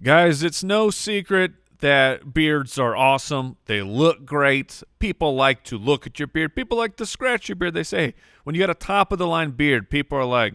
Guys, it's no secret that beards are awesome. They look great. People like to look at your beard. People like to scratch your beard. They say, when you got a top of the line beard, people are like,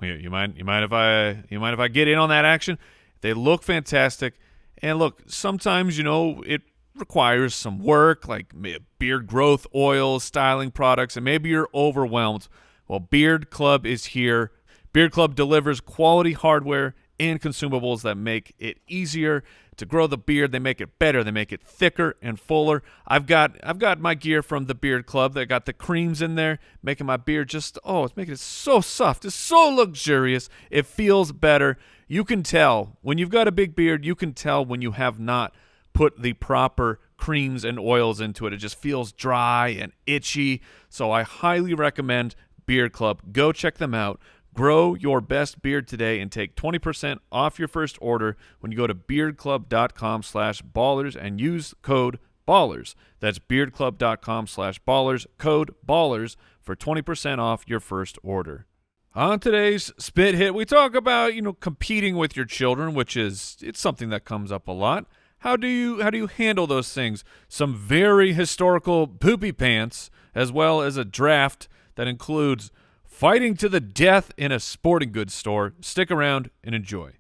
you mind if I get in on that action? They look fantastic. And look, sometimes, it requires some work, like beard growth oils, styling products, and maybe you're overwhelmed. Well, Beard Club is here. Beard Club delivers quality hardware and consumables that make it easier to grow the beard. They make it better. They make it thicker and fuller. I've got my gear from the Beard Club. They got the creams in there, making my beard it's making it so soft. It's so luxurious. It feels better. You can tell when you've got a big beard. You can tell when you have not put the proper creams and oils into it. It just feels dry and itchy. So I highly recommend Beard Club. Go check them out. Grow your best beard today and take 20% off your first order when you go to beardclub.com/ballers and use code BALLERS. That's beardclub.com/ballers, code BALLERS for 20% off your first order. On today's Spit Hit, we talk about, competing with your children, it's something that comes up a lot. How do you handle those things? Some very historical poopy pants, as well as a draft that includes fighting to the death in a sporting goods store. Stick around and enjoy.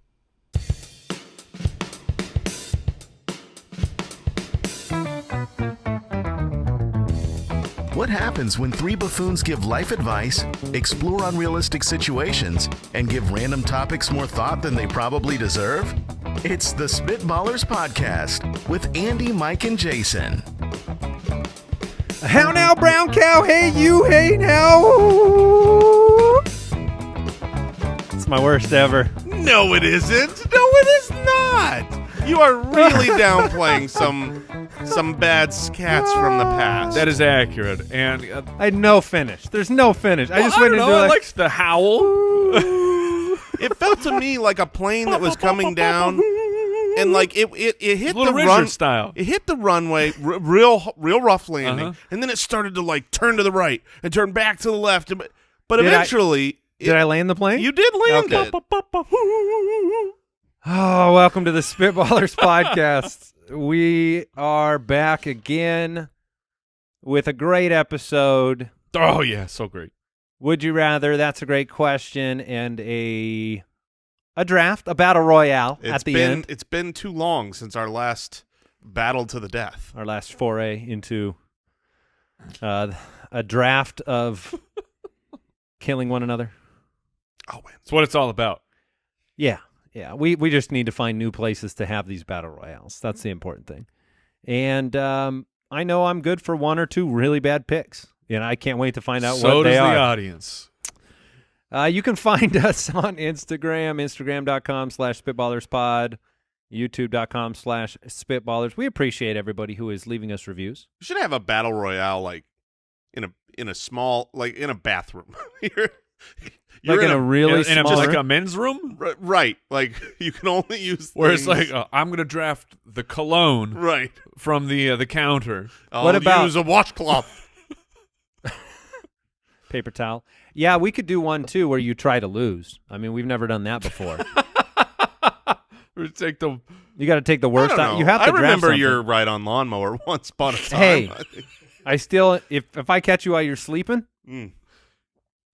What happens when three buffoons give life advice, explore unrealistic situations, and give random topics more thought than they probably deserve? It's the Spitballers Podcast with Andy, Mike, and Jason. How now, brown cow? Hey, you. Hey, now. It's my worst ever. No, it isn't. No, it is not. You are really downplaying some bad scats from the past. That is accurate. And I had no finish. There's no finish. I just went into I liked the howl. It felt to me like a plane that was coming down, and like it hit the run style. It hit the runway, real rough landing, and then it started to like turn to the right and turn back to the left. But eventually, did I land the plane? You did land it. Oh, welcome to the Spitballers Podcast. We are back again with a great episode. Oh yeah, so great. Would you rather? That's a great question, and a draft, a battle royale at the end. It's been too long since our last battle to the death. Our last foray into a draft of killing one another. Oh man, that's what it's all about. Yeah. We just need to find new places to have these battle royales. That's the important thing. And I know I'm good for one or two really bad picks. And I can't wait to find out what they are. So does the audience. You can find us on Instagram, instagram.com/spitballerspod, youtube.com/spitballers. We appreciate everybody who is leaving us reviews. We should have a battle royale like in a small, like in a bathroom. You're like in a really small just like a men's room? Right. Like you can only use where it's like, I'm going to draft the cologne from the counter. What about use a washcloth? Paper towel. Yeah, we could do one too where you try to lose. I mean, we've never done that before. You got to take the worst out. You have to. I remember something. your ride on lawnmower once upon a time. Hey, I still if I catch you while you're sleeping,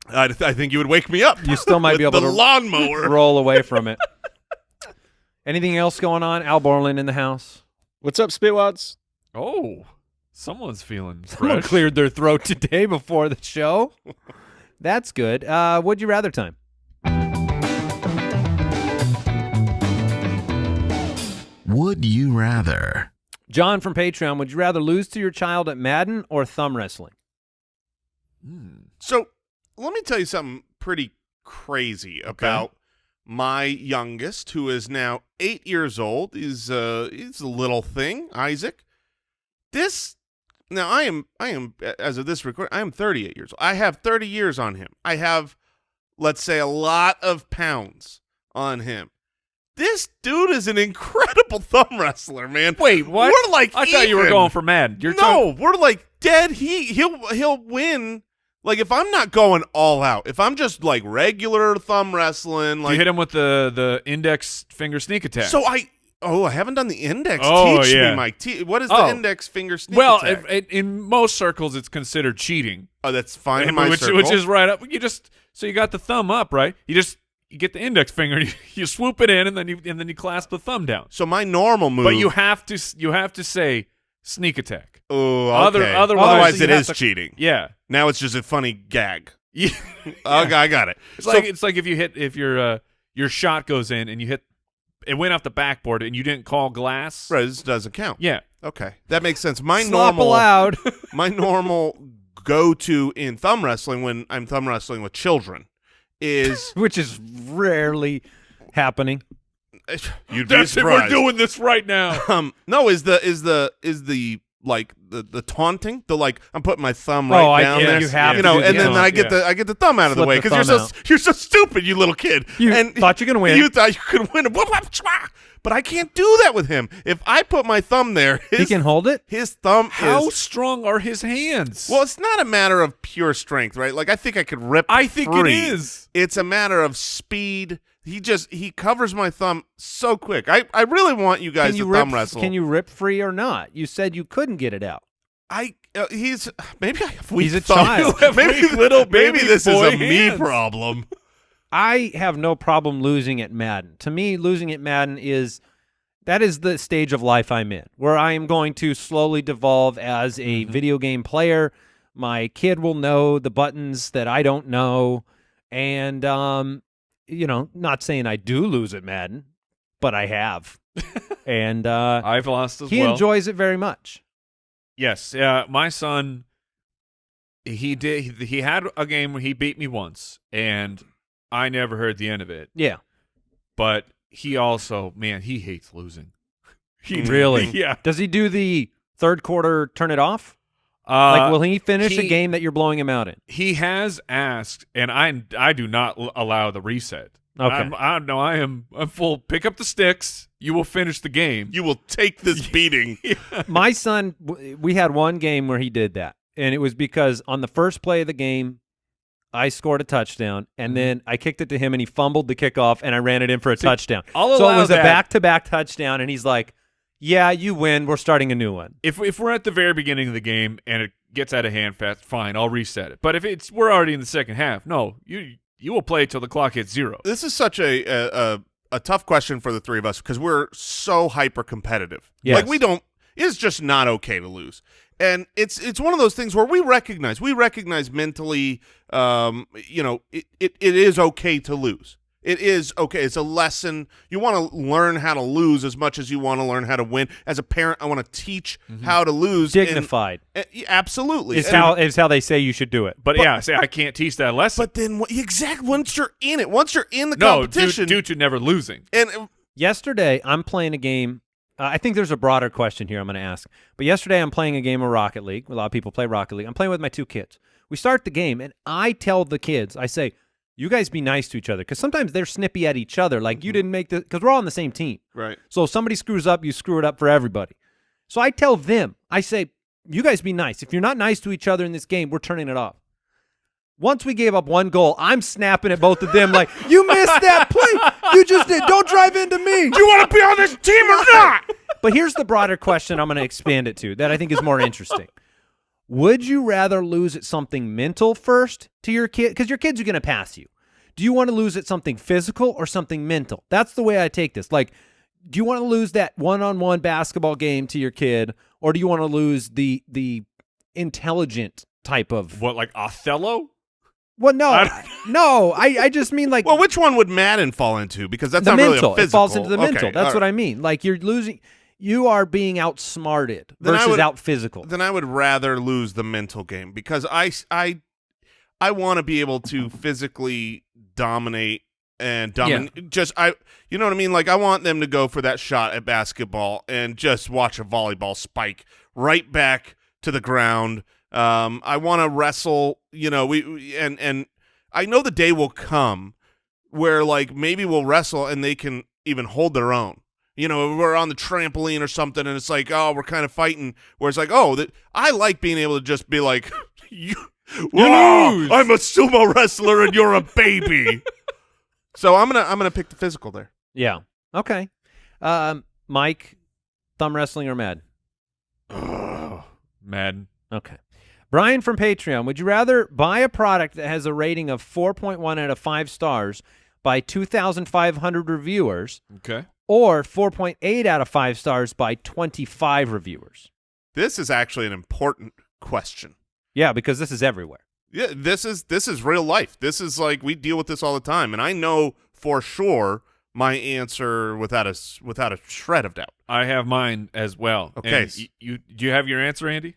I think you would wake me up. You still might be able to lawnmower roll away from it. Anything else going on? Al Borland in the house. What's up, Spitwads? Oh, someone's feeling Someone fresh. cleared their throat today before the show. That's good. Would you rather time? Would you rather? John from Patreon, would you rather lose to your child at Madden or thumb wrestling? So let me tell you something pretty crazy about my youngest, who is now 8 years old. He's a little thing, Isaac. Now I am as of this record, I am 38 years old. I have 30 years on him. I have, let's say, a lot of pounds on him. This dude is an incredible thumb wrestler, man. Wait, what? We're like I thought you were going for Madden. We're like dead. He'll win Like, if I'm not going all out, if I'm just like regular thumb wrestling, like you hit him with the index finger sneak attack. So I haven't done the index. Oh, Teach yeah. me, Mike. What is the index finger sneak attack? In most circles, it's considered cheating. Oh, that's fine in my circle. Which is right up. So you got the thumb up, right? You get the index finger, you swoop it in, and then you clasp the thumb down. So my normal move, but you have to say sneak attack. Oh, okay. Otherwise it is cheating. Yeah. Now it's just a funny gag. Yeah. Okay, I got it. It's like if your shot goes in and you hit. It went off the backboard and you didn't call glass. Right, this doesn't count. Yeah. Okay, that makes sense. My Slop normal allowed. my normal go-to in thumb wrestling when I'm thumb wrestling with children is Which is rarely happening. you'd be That's it. We're surprised. doing this right now. No, is the like the taunting, the like I'm putting my thumb right down there. You have you to know, do and the then taunt. I get the thumb out of the Slip way the because thumb you're so stupid, you little kid. You and thought you were gonna win. You thought you could win. But I can't do that with him. If I put my thumb there, He can hold it? His thumb How is. strong are his hands? Well, it's not a matter of pure strength, right? Like I think I could rip. I think free. it is. It's a matter of speed. He covers my thumb so quick. I really want you guys to thumb wrestle. Can you rip free or not? You said you couldn't get it out. He's maybe I have weak He's a thumb. child. Maybe little maybe baby this is boy a me hands. problem. I have no problem losing at Madden. To me, losing at Madden is the stage of life I'm in, where I am going to slowly devolve as a video game player. My kid will know the buttons that I don't know, and not saying I do lose at Madden, but I have, and I've lost as he well. enjoys it very much. Yes, my son, he did. He had a game where he beat me once, and I never heard the end of it. Yeah, But he also, man, he hates losing. really. Yeah. Does he do the third quarter turn it off? Will he finish a game that you're blowing him out in? He has asked, and I do not allow the reset. Okay. I'm full. Pick up the sticks. You will finish the game. You will take this beating. My son, we had one game where he did that, and it was because on the first play of the game, I scored a touchdown, and then I kicked it to him, and he fumbled the kickoff, and I ran it in for a touchdown. I'll So it allow was that. a back-to-back touchdown, and he's like, yeah, you win. We're starting a new one. If we're at the very beginning of the game and it gets out of hand fast, fine, I'll reset it. But if we're already in the second half, no, you will play till the clock hits 0. This is such a tough question for the three of us because we're so hyper competitive. Yes. Like it's just not okay to lose. And it's one of those things where we recognize mentally, it is okay to lose. It is okay. It's a lesson. You want to learn how to lose as much as you want to learn how to win. As a parent, I want to teach how to lose. Dignified Absolutely. is how they say you should do it. But yeah, I can't teach that lesson. But then exactly once you're in it, once you're in the No, competition, due to never losing. and Yesterday, I'm playing a game. I think there's a broader question here I'm going to ask. But yesterday, I'm playing a game of Rocket League. A lot of people play Rocket League. I'm playing with my 2 kids. We start the game, and I tell the kids, I say, you guys be nice to each other, because sometimes they're snippy at each other. Like, you didn't make the – because we're all on the same team. right. So if somebody screws up, you screw it up for everybody. So I tell them, I say, you guys be nice. If you're not nice to each other in this game, we're turning it off. Once we gave up 1 goal, I'm snapping at both of them like, you missed that play. You just did. Don't drive into me. Do you want to be on this team or not? But here's the broader question I'm going to expand it to that I think is more interesting. Would you rather lose at something mental first to your kid? Because your kids are going to pass you. Do you want to lose at something physical or something mental? That's the way I take this. Like, do you want to lose that one-on-one basketball game to your kid, or do you want to lose the intelligent type of? What, like Othello? Well, no, I just mean like Well, which one would Madden fall into? Because that's the not mental. really a physical. It falls into the Okay, mental. That's all what right. I mean. Like you're losing. You are being outsmarted Then I versus would- out physical. Then I would rather lose the mental game because I want to be able to physically dominate and dominate. You know what I mean? Like I want them to go for that shot at basketball and just watch a volleyball spike right back to the ground. I want to wrestle. You know, and I know the day will come where like maybe we'll wrestle and they can even hold their own. You know, we're on the trampoline or something, and it's like, oh, we're kind of fighting. Where it's like, oh, I like being able to just be like, Wow, lose. I'm a sumo wrestler and you're a baby. So I'm gonna pick the physical there. Yeah. Okay. Mike, thumb wrestling or Mad? Madden. Okay. Brian from Patreon, would you rather buy a product that has a rating of 4.1 out of 5 stars by 2,500 reviewers Okay. or 4.8 out of 5 stars by 25 reviewers? This is actually an important question. Yeah, because this is everywhere. Yeah, this is real life. This is like we deal with this all the time, and I know for sure my answer without a shred of doubt. I have mine as well. Okay. And do you have your answer, Andy?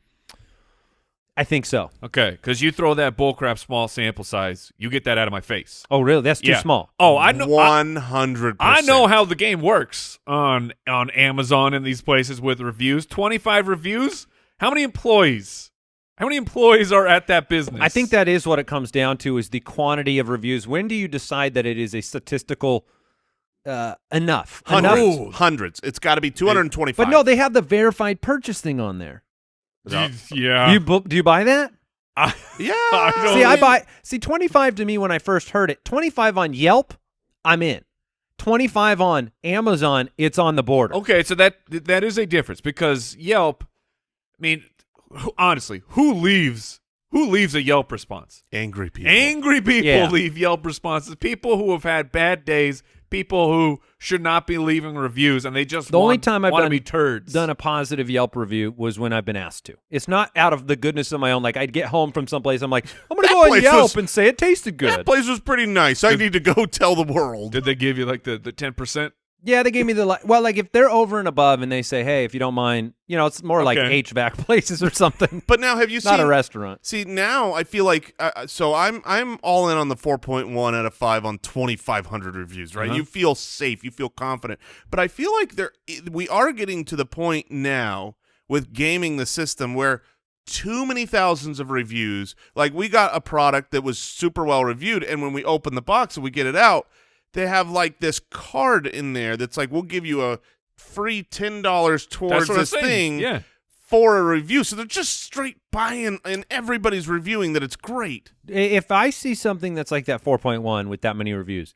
I think so. Okay, because you throw that bullcrap small sample size, you get that out of my face. Oh, really? That's too Yeah. small. Oh, I know. 100%. I know how the game works on Amazon and these places with reviews. 25 reviews. How many employees? How many employees are at that business? I think that is what it comes down to is the quantity of reviews. When do you decide that it is a statistical enough? Hundreds. It's got to be 225. But no, they have the verified purchase thing on there. Yeah. Do you buy that? Yeah. See, 25 to me when I first heard it. 25 on Yelp, I'm in. 25 on Amazon, it's on the border. Okay, so that is a difference because Yelp. I mean, honestly, who leaves a Yelp response? Angry people. Angry people Yeah. leave Yelp responses. People who have had bad days. People who should not be leaving reviews, and they just The only time I've want to be turds. done a positive Yelp review was when I've been asked to. It's not out of the goodness of my own. Like, I'd get home from someplace, I'm like, I'm going to go on place Yelp was- and say it tasted That good. place was pretty nice. I need to go tell the world. Did they give you like the 10%? Yeah, they gave me the like if they're over and above and they say, hey, if you don't mind, it's more like Okay. HVAC places or something. But now, have you Not seen a restaurant. See, now I feel like so I'm all in on the 4.1 out of 5 on 2,500 reviews, right? Uh-huh. You feel safe, you feel confident. But I feel like we are getting to the point now with gaming the system where too many thousands of reviews. Like, we got a product that was super well reviewed, and when we open the box and we get it out, they have like this card in there that's like, we'll give you a free $10 towards That's what this I'm saying. thing Yeah. for a review. So they're just straight buying, and everybody's reviewing that it's great. If I see something that's like that 4.1 with that many reviews,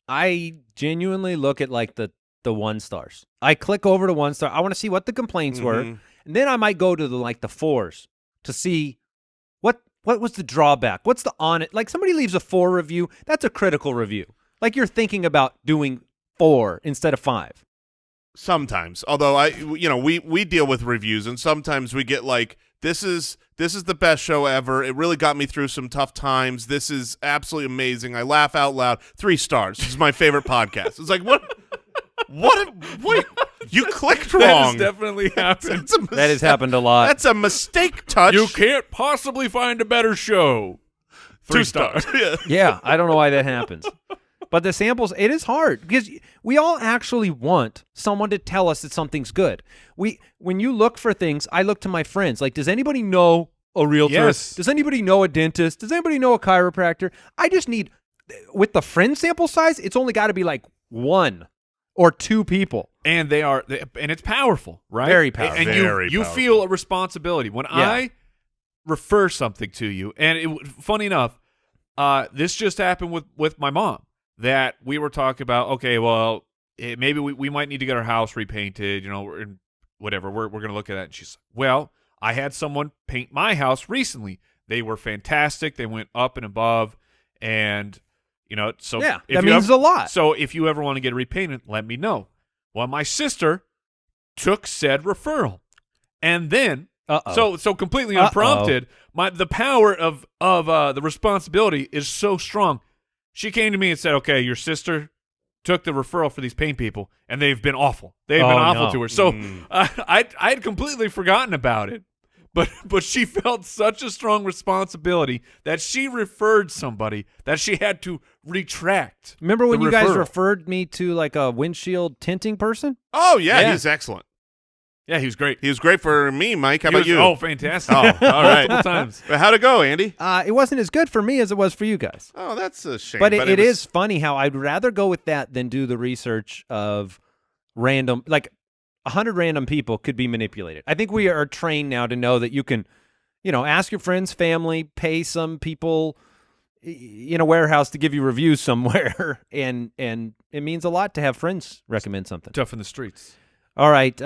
I genuinely look at like the 1 stars. I click over to 1 star. I want to see what the complaints were, and then I might go to the 4s to see what was the drawback. What's the on it? Like, somebody leaves a 4 review, that's a critical review. Like, you're thinking about doing 4 instead of 5. Sometimes, although we deal with reviews, and sometimes we get like, this is the best show ever. It really got me through some tough times. This is absolutely amazing. I laugh out loud. 3 stars. This is my favorite podcast. It's like, what? Wait, you clicked wrong. That has definitely happened. That has happened a lot. That's a mistake, Touch. You can't possibly find a better show. 3 stars. Yeah. Yeah, I don't know why that happens. But the samples, it is hard because we all actually want someone to tell us that something's good. When you look for things, I look to my friends. Like, does anybody know a realtor? Yes. Does anybody know a dentist? Does anybody know a chiropractor? I just need, with the friend sample size, it's only got to be like 1 or 2 people. And and it's powerful, right? Very powerful. And Very you powerful. feel a responsibility. When I refer something to you, and funny enough, this just happened with my mom, that we were talking about, okay, well, maybe we might need to get our house repainted, and whatever. We're going to look at that. And she's like, well, I had someone paint my house recently. They were fantastic. They went up and above, and so Yeah, if that you means a lot. So if you ever want to get it repainted, let me know. Well, my sister took said referral, and then so completely unprompted, the power of the responsibility is so strong. She came to me and said, "Okay, your sister took the referral for these paint people, and they've been awful. They've been awful to her." So I had completely forgotten about it, but she felt such a strong responsibility that she referred somebody that she had to retract. Remember when the you guys referral. referred me to like a windshield tinting person? Oh, yeah, Yeah. he's excellent. Yeah, he was great. He was great for me, Mike. How He about was- you? Oh, fantastic! Oh, all right. Multiple times. But how'd it go, Andy? It wasn't as good for me as it was for you guys. Oh, that's a shame. But it was- is funny how I'd rather go with that than do the research of random, like 100 random people could be manipulated. I think we are trained now to know that you can, ask your friends, family, pay some people in a warehouse to give you reviews somewhere, and it means a lot to have friends recommend something. Tough in the streets. All right,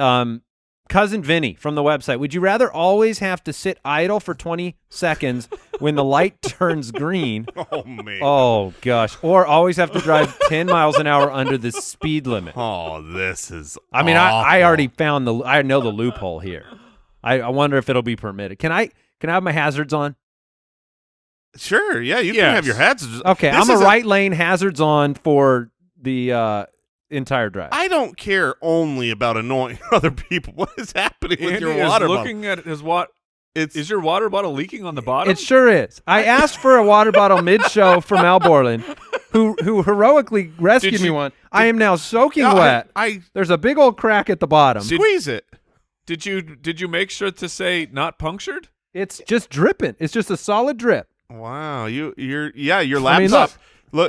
Cousin Vinny from the website. Would you rather always have to sit idle for 20 seconds when the light turns green? Oh, man. Oh, gosh. Or always have to drive 10 miles an hour under the speed limit? Oh, this is I mean, awful. I already found I know the loophole here. I wonder if it'll be permitted. Can I have my hazards on? Sure, yeah, you can have your hazards. Okay, This I'm a is right lane hazards on for the entire drive. I don't care only about annoying other people. What is happening with Andy your is water looking at his Is your water bottle leaking on the bottom? It sure is. I asked for a water bottle mid-show from Al Borland, who heroically rescued me one. I am now soaking wet. There's a big old crack at the bottom. Squeeze it. Did you make sure to say not punctured? It's just dripping. It's just a solid drip. Wow, your laptop. I mean,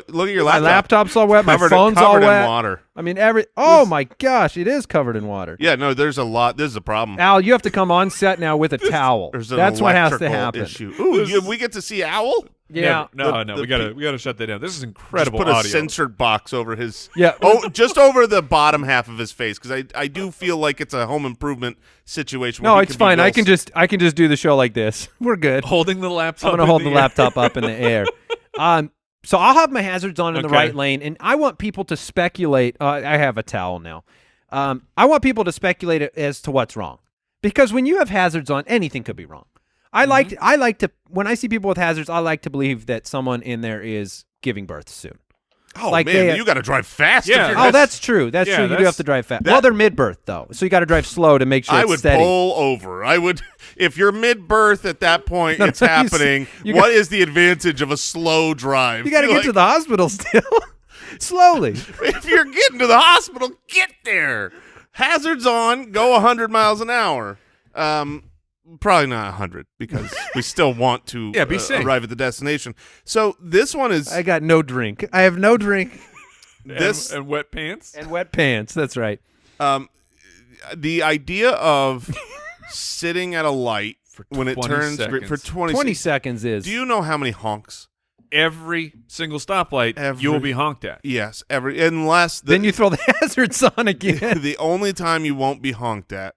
look at your My laptop. laptop's all wet. My Covered- phone's all covered wet. in water. I mean, my gosh, it is covered in water. Yeah, no, there's a lot. This is a problem. Al, you have to come on set now with a towel. There's an That's what has to electrical happen. issue. Ooh, we get to see Owl? Yeah. No, The- we gotta shut that down. This is Just incredible put a audio. censored box over his. Yeah. Oh, just over the bottom half of his face, because I do feel like it's a home improvement situation. No, where he it's could be fine. I well can just do the show like this. We're good. Holding the laptop. I'm gonna hold the laptop up in the air. So I'll have my hazards on in the Okay. right lane, and I want people to speculate. I have a towel now. I want people to speculate as to what's wrong, because when you have hazards on, anything could be wrong. I like to when I see people with hazards, I like to believe that someone in there is giving birth soon. Oh like man, you got to drive fast. Yeah. if you're Oh, that's true. That's yeah, true. You do that's- have to drive fast. Well, they're mid-birth though, so you got to drive slow to make sure I it's would steady. pull over. I would, if you're mid-birth at that point, it's you happening. you What is the advantage of a slow drive? You got to get to the hospital still, slowly. If you're getting to the hospital, get there. Hazards on. Go 100 miles an hour. Probably not 100 because we still want to be safe. arrive at the destination. So this one is I got no drink. I have no drink this. and wet pants. and wet pants. That's right. The idea of sitting at a light when it 20 turns seconds. for 20 20 seconds. seconds is. Do you know how many honks? Every single stoplight you will be honked at. Yes, unless then you throw the hazards on again. the only time you won't be honked at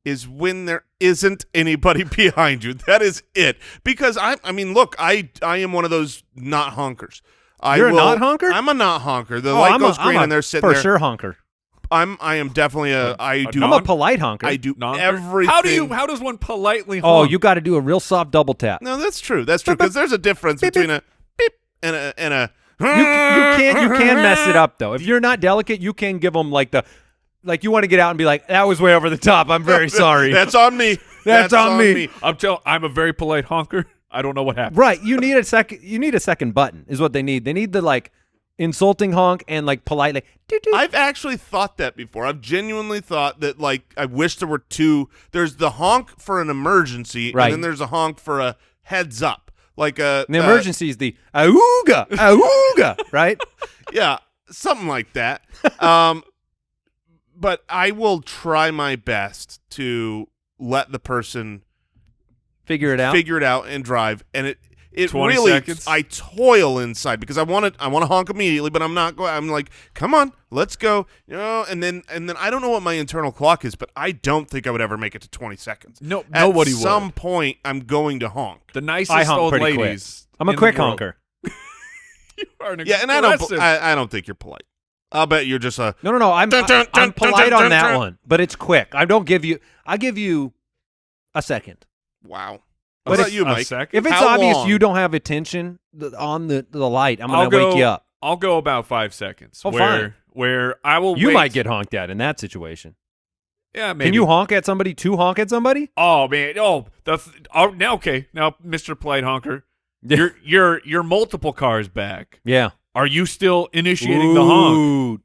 is when there isn't anybody behind you. That is it. Because I mean, look, I am one of those not honkers. You're a not honker? I'm a not honker. The light goes green and they're sitting for there. sure honker. I am definitely I do. I'm a polite honker. I do Non-honker? everything. How does one politely honk? Oh, you got to do a real soft double tap. No, that's true. That's true because there's a difference between a beep and a. You can mess it up though. If you're not delicate, you can give them like you want to get out and be like, that was way over the top. I'm very sorry. That's on me. That's on me. I'm a very polite honker. I don't know what happened. Right. You need a second button is what they need. They need the like insulting honk and like polite like I've actually thought that before. I've genuinely thought that, like, I wish there were two. There's the honk for an emergency, Right. and then there's a honk for a heads up. Like a the emergency is the auga, auga, right? Yeah, something like that. But I will try my best to let the person Figure it out. and drive. And it 20 really, seconds? I toil inside because I want to honk immediately, but I'm not going. I'm like, come on, let's go. And then I don't know what my internal clock is, but I don't think I would ever make it to 20 seconds. No, At nobody would. some point, I'm going to honk. The I nicest honk old pretty ladies. quick. I'm a in the quick world. honker. You are an Yeah, and aggressive. I don't think you're polite. I'll bet you're just a. No. I'm Dun, dun, I'm dun, polite dun, on dun, that dun. one, but it's quick. I give you a second. Wow. A What about s- you, a Mike? second? If it's How obvious long? you don't have attention on the light, I'm I'll gonna wake you up. I'll go about 5 seconds. Oh, where fine. where I will. You wait. might get honked at in that situation. Yeah, maybe. Can you honk at somebody to honk at somebody? Oh man. Oh, now okay. Now, Mr. Polite Honker, you're multiple cars back. Yeah. Are you still initiating the honk?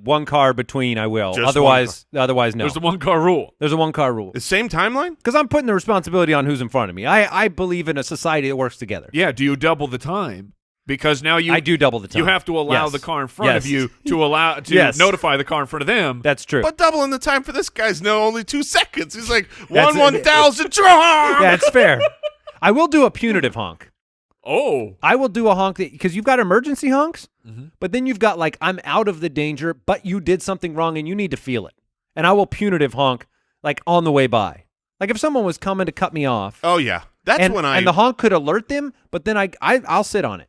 One car between, I will. Just Otherwise no. There's the 1 car rule. There's a 1 car rule. The same timeline? Because I'm putting the responsibility on who's in front of me. I believe in a society that works together. Yeah. Do you double the time? because now I do double the time. You have to allow Yes. the car in front of Yes. you to Yes. notify the car in front of them. That's true. But doubling the time for this guy's only 2 seconds. He's like, That's- 1/1000 drop. That's fair. I will do a punitive honk. Oh. I will do a honk because you've got emergency honks, Mhm. but then you've got like I'm out of the danger, but you did something wrong and you need to feel it. And I will punitive honk like on the way by. Like if someone was coming to cut me off. Oh, yeah. That's and, when and the honk could alert them, but then I'll sit on it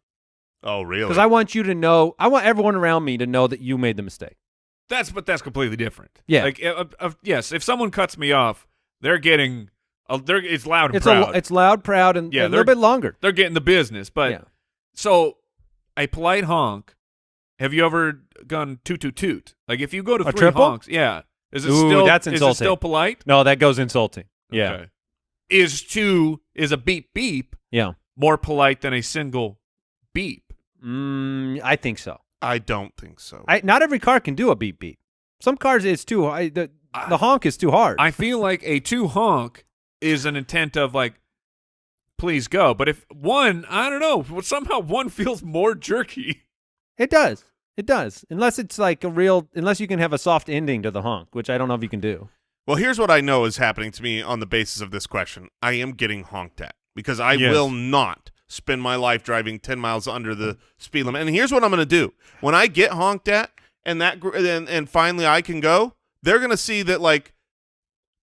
Oh, really? because I want you to know. I want everyone around me to know that you made the mistake. But that's completely different. Yeah. Like yes, if someone cuts me off, they're getting it's loud and It's proud. it's loud, proud, and Yeah, a little bit longer. They're getting the business. But Yeah. so a polite honk. Have you ever gone toot toot toot? Like if you go to A 3 triple? honks, yeah. Is it Ooh, still that's Is insulting. it still polite? No, that goes insulting. Yeah, Okay. Is a beep beep yeah. more polite than a single beep? I think so. I don't think so. Not every car can do a beep beep. Some cars it's too high. The honk is too hard. I feel like a 2 honk is an intent of like, please go. But if one, I don't know, somehow one feels more jerky. It does. It does. Unless it's like unless you can have a soft ending to the honk, which I don't know if you can do. Well, here's what I know is happening to me on the basis of this question. I am getting honked at because I Yes. will not spend my life driving 10 miles under the speed limit. And here's what I'm going to do. When I get honked at and finally I can go, they're going to see that, like,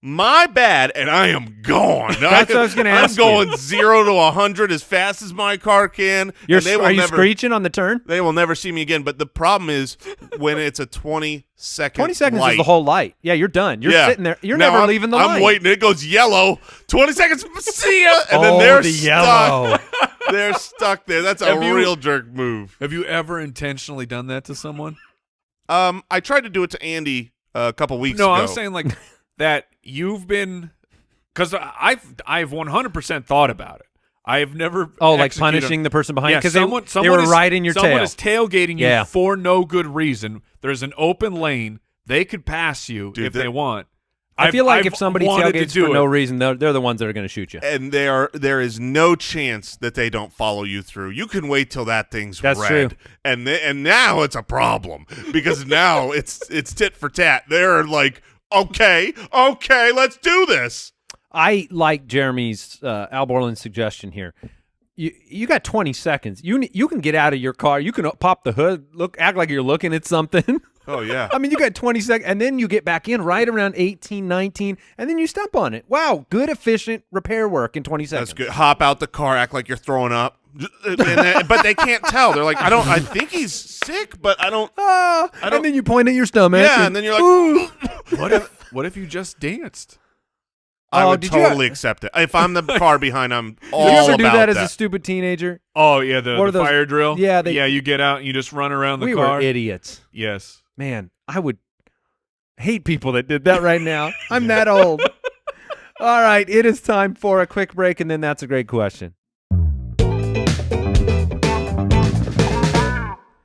my bad, and I am gone. That's what I was gonna ask you. I'm going 0 to 100 as fast as my car can. Are and you screeching on the turn? They will never see me again. But the problem is when it's a 20-second 20 seconds light. is the whole light. Yeah, you're done. You're Yeah. sitting there. You're Now never leaving the I'm light. waiting. It goes yellow. 20 seconds. See ya. And Oh, then they're the stuck. yellow. They're stuck there. That's a Have you- real jerk move. Have you ever intentionally done that to someone? I tried to do it to Andy a couple weeks No, ago. I'm saying like that you've been, because I've 100% thought about it. I've never like executed- punishing the person behind Yeah, because someone they were is, riding your someone tail. is tailgating you Yeah. for no good reason. There's an open lane. They could pass you Dude, if they want. I feel like I've if somebody wanted to tailgates do for no it. reason, they're the ones that are going to shoot you. And there is no chance that they don't follow you through. You can wait till that thing's That's red. true. And now it's a problem because now it's tit for tat. They're like, okay, let's do this. I like Jeremy's Al Borland's suggestion here. You got 20 seconds. You can get out of your car. You can pop the hood, act like you're looking at something. Oh, yeah. I mean, you got 20 seconds, and then you get back in right around 18, 19, and then you step on it. Wow, good, efficient repair work in 20 seconds. That's good. Hop out the car, act like you're throwing up. But they can't tell. They're like, I think he's sick, but I don't. And then you point at your stomach. Yeah, and then you're like, ooh. What if you just danced? I Oh, would did you- totally accept it. If I'm the car behind, I'm all Did you ever do about that as a stupid teenager? Oh yeah, the What are those- fire drill. Yeah, you get out and you just run around the We car. were idiots. Yes. Man, I would hate people that did that right now. I'm that old. All right, it is time for a quick break, and then that's a great question.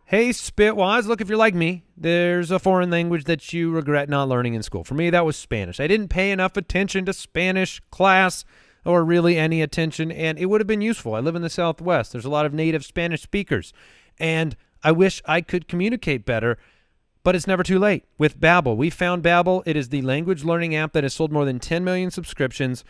Hey, Spitwise, look, if you're like me, there's a foreign language that you regret not learning in school. For me, that was Spanish. I didn't pay enough attention to Spanish class or really any attention, and it would have been useful. I live in the Southwest. There's a lot of native Spanish speakers, and I wish I could communicate better, but it's never too late. With Babbel, we found Babbel. It is the language learning app that has sold more than 10 million subscriptions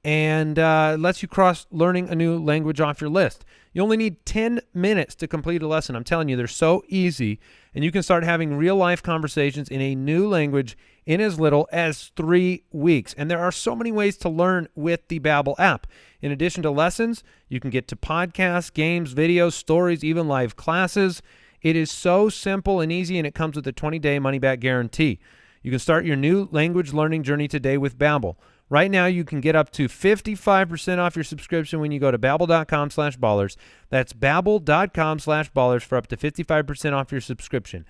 and lets you cross learning a new language off your list. You only need 10 minutes to complete a lesson. I'm telling you, they're so easy, and you can start having real-life conversations in a new language in as little as 3 weeks. And there are so many ways to learn with the Babbel app. In addition to lessons, you can get to podcasts, games, videos, stories, even live classes. It is so simple and easy, and it comes with a 20-day money-back guarantee. You can start your new language learning journey today with Babbel. Right now, you can get up to 55% off your subscription when you go to Babbel.com/ballers. That's Babbel.com/ballers for up to 55% off your subscription.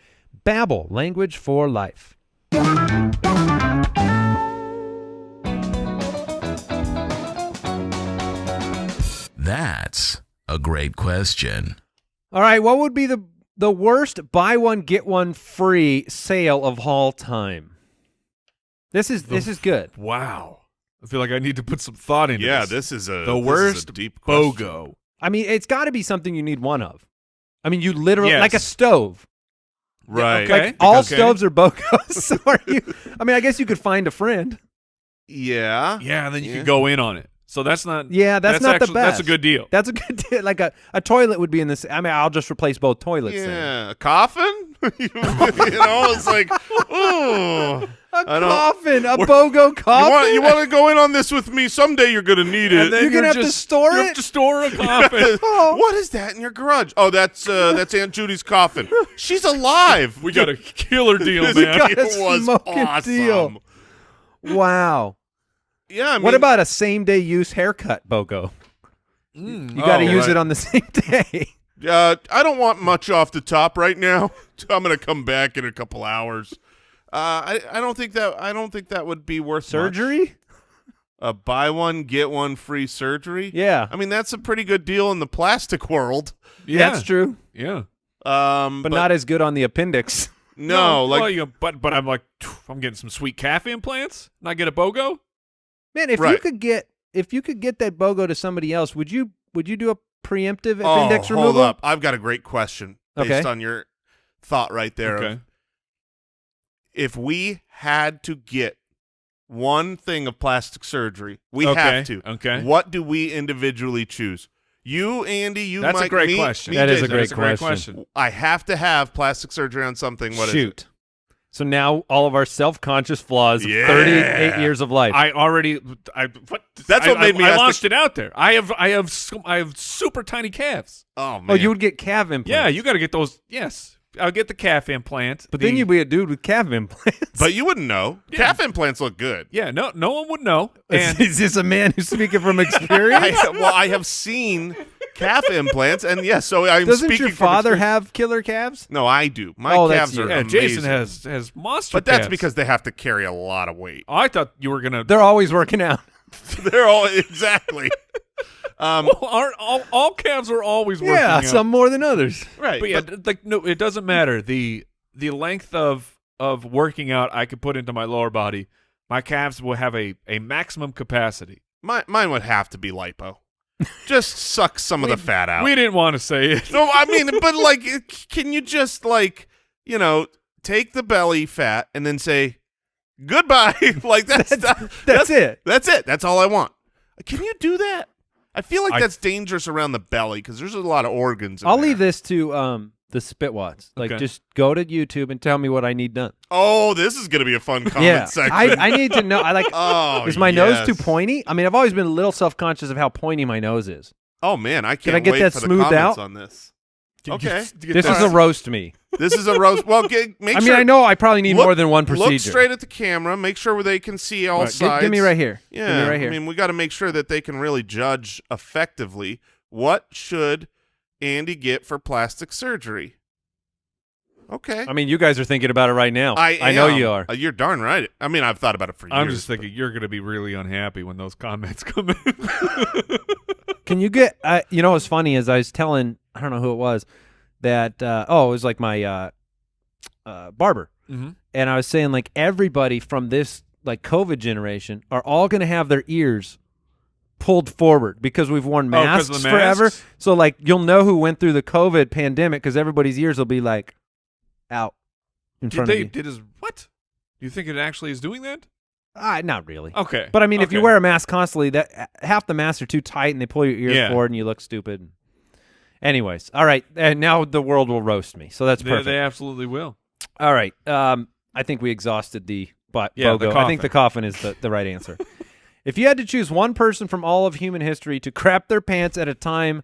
Babbel, language for life. That's a great question. All right, what would be the worst buy one, get one free sale of all time? This is good. Wow. I feel like I need to put some thought into Yeah, this. this is a The worst deep question. BOGO. I mean, it's got to be something you need one of. I mean, you literally Yes. like a stove. Right. Like Okay. all Okay. stoves are BOGO. So are you? I mean, I guess you could find a friend. Yeah. Yeah, and then you can go in on it. So that's not. Yeah, that's not actually, the best. That's a good deal. That's a good deal. Like a toilet would be in this. I mean, I'll just replace both toilets. Then. Yeah. A coffin? It's like, ooh. A coffin, a BOGO coffin. You want to go in on this with me? Someday you're going to need it. And then You're gonna have to store You it? have to store a coffin. What is that in your garage? Oh, that's Aunt Judy's coffin. She's alive. We got a killer deal, This man. got a It was smoking awesome. deal. Wow. Yeah. I mean, What about a same-day use haircut, BOGO? You got to use it on the same day. I don't want much off the top right now. I'm going to come back in a couple hours. I don't think that would be worth Surgery? much. Buy one get one free surgery. Yeah. I mean that's a pretty good deal in the plastic world. Yeah. That's true. Yeah. But not as good on the appendix. No, like well, but I'm like, I'm getting some sweet calf implants. And I get a BOGO. Man, if Right. you could get that BOGO to somebody else, would you do a preemptive appendix removal? hold up. I've got a great question based Okay. on your thought right there. Okay. If we had to get one thing of plastic surgery, we Okay, have to. okay. What do we individually choose? You, Andy, you, That's Mike, a great me, question. me, That is Jason. a great That's a great question. question. I have to have plastic surgery on something. What is it? Shoot. So now all of our self-conscious flaws of Yeah. 38 years of life. That's what made me I ask the- launched it out there. I have super tiny calves. Oh man. oh, you would get calf implants. Yeah, you got to get those. Yes, I'll get the calf implant. But then you'd be a dude with calf implants. But you wouldn't know. Yeah. Calf implants look good. yeah, no one would know. And Is this a man who's speaking from experience? I have seen calf implants, and yes, so I'm Doesn't speaking your from father experience. have killer calves? No, I do. My Oh, that's calves you. are yeah, amazing. Jason has monster. but that's calves. because they have to carry a lot of weight. Oh, I thought you were gonna. They're always working out. They're all exactly. Aren't all calves are always working Yeah, out. some more than others. Right. But yeah, like no, it doesn't matter. The length of working out I could put into my lower body, my calves will have a maximum capacity. Mine would have to be lipo. Just suck some of the fat out. We didn't want to say it. No, I mean, but like, can you just like, take the belly fat and then say goodbye? Like that's it. That's it. That's all I want. Can you do that? I feel like that's dangerous around the belly because there's a lot of organs. I'll leave this to the Spitwats. Like, Okay. just go to YouTube and tell me what I need done. Oh, this is gonna be a fun comment Yeah, section. I need to know. I like. Oh, Is my nose yes. too pointy? I mean, I've always been a little self-conscious of how pointy my nose is. Oh man, I Can can't I get wait that for the smoothed comments out? on this. Okay. This is a roast me. This is a roast. Well, make I sure. mean, I know I probably need look- more than one procedure. Look straight at the camera. Make sure they can see all Right, sides. give me right here. Yeah, Give me right here. I mean, we got to make sure that they can really judge effectively. What should Andy get for plastic surgery? Okay. I mean, you guys are thinking about it right now. I know am. you are. You're darn right. I mean, I've thought about it for years. I'm just thinking you're going to be really unhappy when those comments come in. Can you get? You know what's funny is I was telling, I don't know who it was, that it was like my barber, Mhm. and I was saying like everybody from this like COVID generation are all going to have their ears pulled forward because we've worn 'cause masks of the forever. masks? So like you'll know who went through the COVID pandemic because everybody's ears will be like out in front of you. What? You think it actually is doing that? Not really. Okay. But I mean, if you Okay. wear a mask constantly, that half the masks are too tight and they pull your ears Yeah. forward and you look stupid. Anyways, all right, and now the world will roast me, so that's perfect. They absolutely will. All right, I think we exhausted the Yeah, the BOGO. I think the coffin is the right answer. If you had to choose one person from all of human history to crap their pants at a time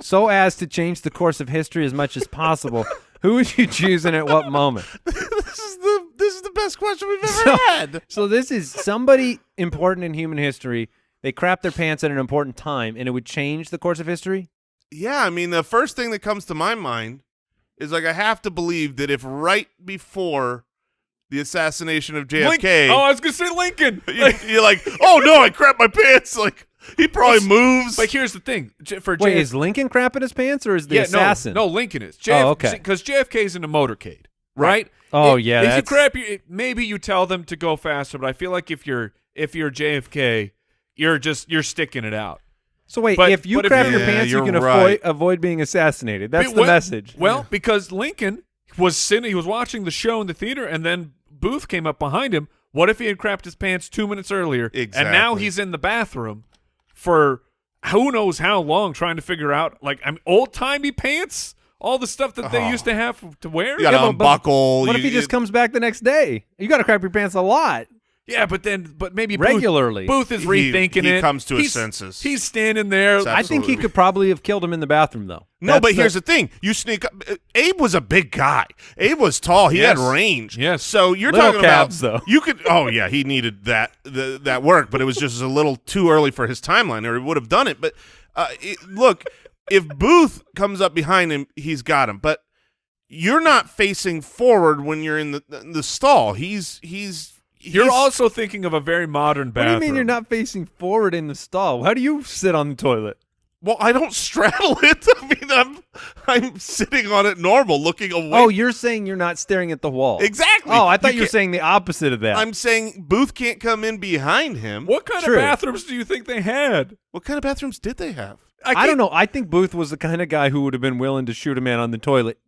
so as to change the course of history as much as possible, who would you choose and at what moment? this is the best question we've ever had. So this is somebody important in human history. They crap their pants at an important time, and it would change the course of history? Yeah, I mean, the first thing that comes to my mind is like I have to believe that if right before the assassination of JFK, Oh, I was going to say Lincoln. you're like, oh no, I crapped my pants. Like he probably moves. But here's the thing. For Wait, JFK, is Lincoln crapping his pants, or is the assassin? No, Lincoln is. Oh, okay. Because JFK's in a motorcade, right? Oh, If- yeah, If you that's- crap, maybe you tell them to go faster. But I feel like if you're JFK, you're sticking it out. So wait, But- if you but if crap you're- your pants, you you're can right. avoid being assassinated. That's the Well- message. Well, because Lincoln was sitting, he was watching the show in the theater, and then Booth came up behind him. What if he had crapped his pants 2 minutes earlier? And now Exactly. he's in the bathroom for who knows how long trying to figure out, old-timey pants? All the stuff that they used to have to wear? You got to but unbuckle. What if he just comes back the next day? You got to crap your pants a lot. Yeah, but maybe Regularly. Booth is rethinking he it. comes to his He's- senses. He's standing there. Exactly. I think he Absolutely. could probably have killed him in the bathroom, though. No, but here's the thing. You sneak up. Abe was a big guy. Abe was tall. He Yes. had range. Yes. So you're Little talking calves, about though. you could. Oh yeah, he needed that work, but it was just a little too early for his timeline, or he would have done it. But look, if Booth comes up behind him, he's got him. But you're not facing forward when you're in the stall. You're also thinking of a very modern What bathroom. do you mean you're not facing forward in the stall? How do you sit on the toilet? Well, I don't straddle it. I mean, I'm sitting on it normal, looking away. Oh, you're saying you're not staring at the wall. exactly. Oh, I thought you were can't- saying the opposite of that. I'm saying Booth can't come in behind him. What kind True. of bathrooms do you think they had? What kind of bathrooms did they have? I don't know. I think Booth was the kind of guy who would have been willing to shoot a man on the toilet.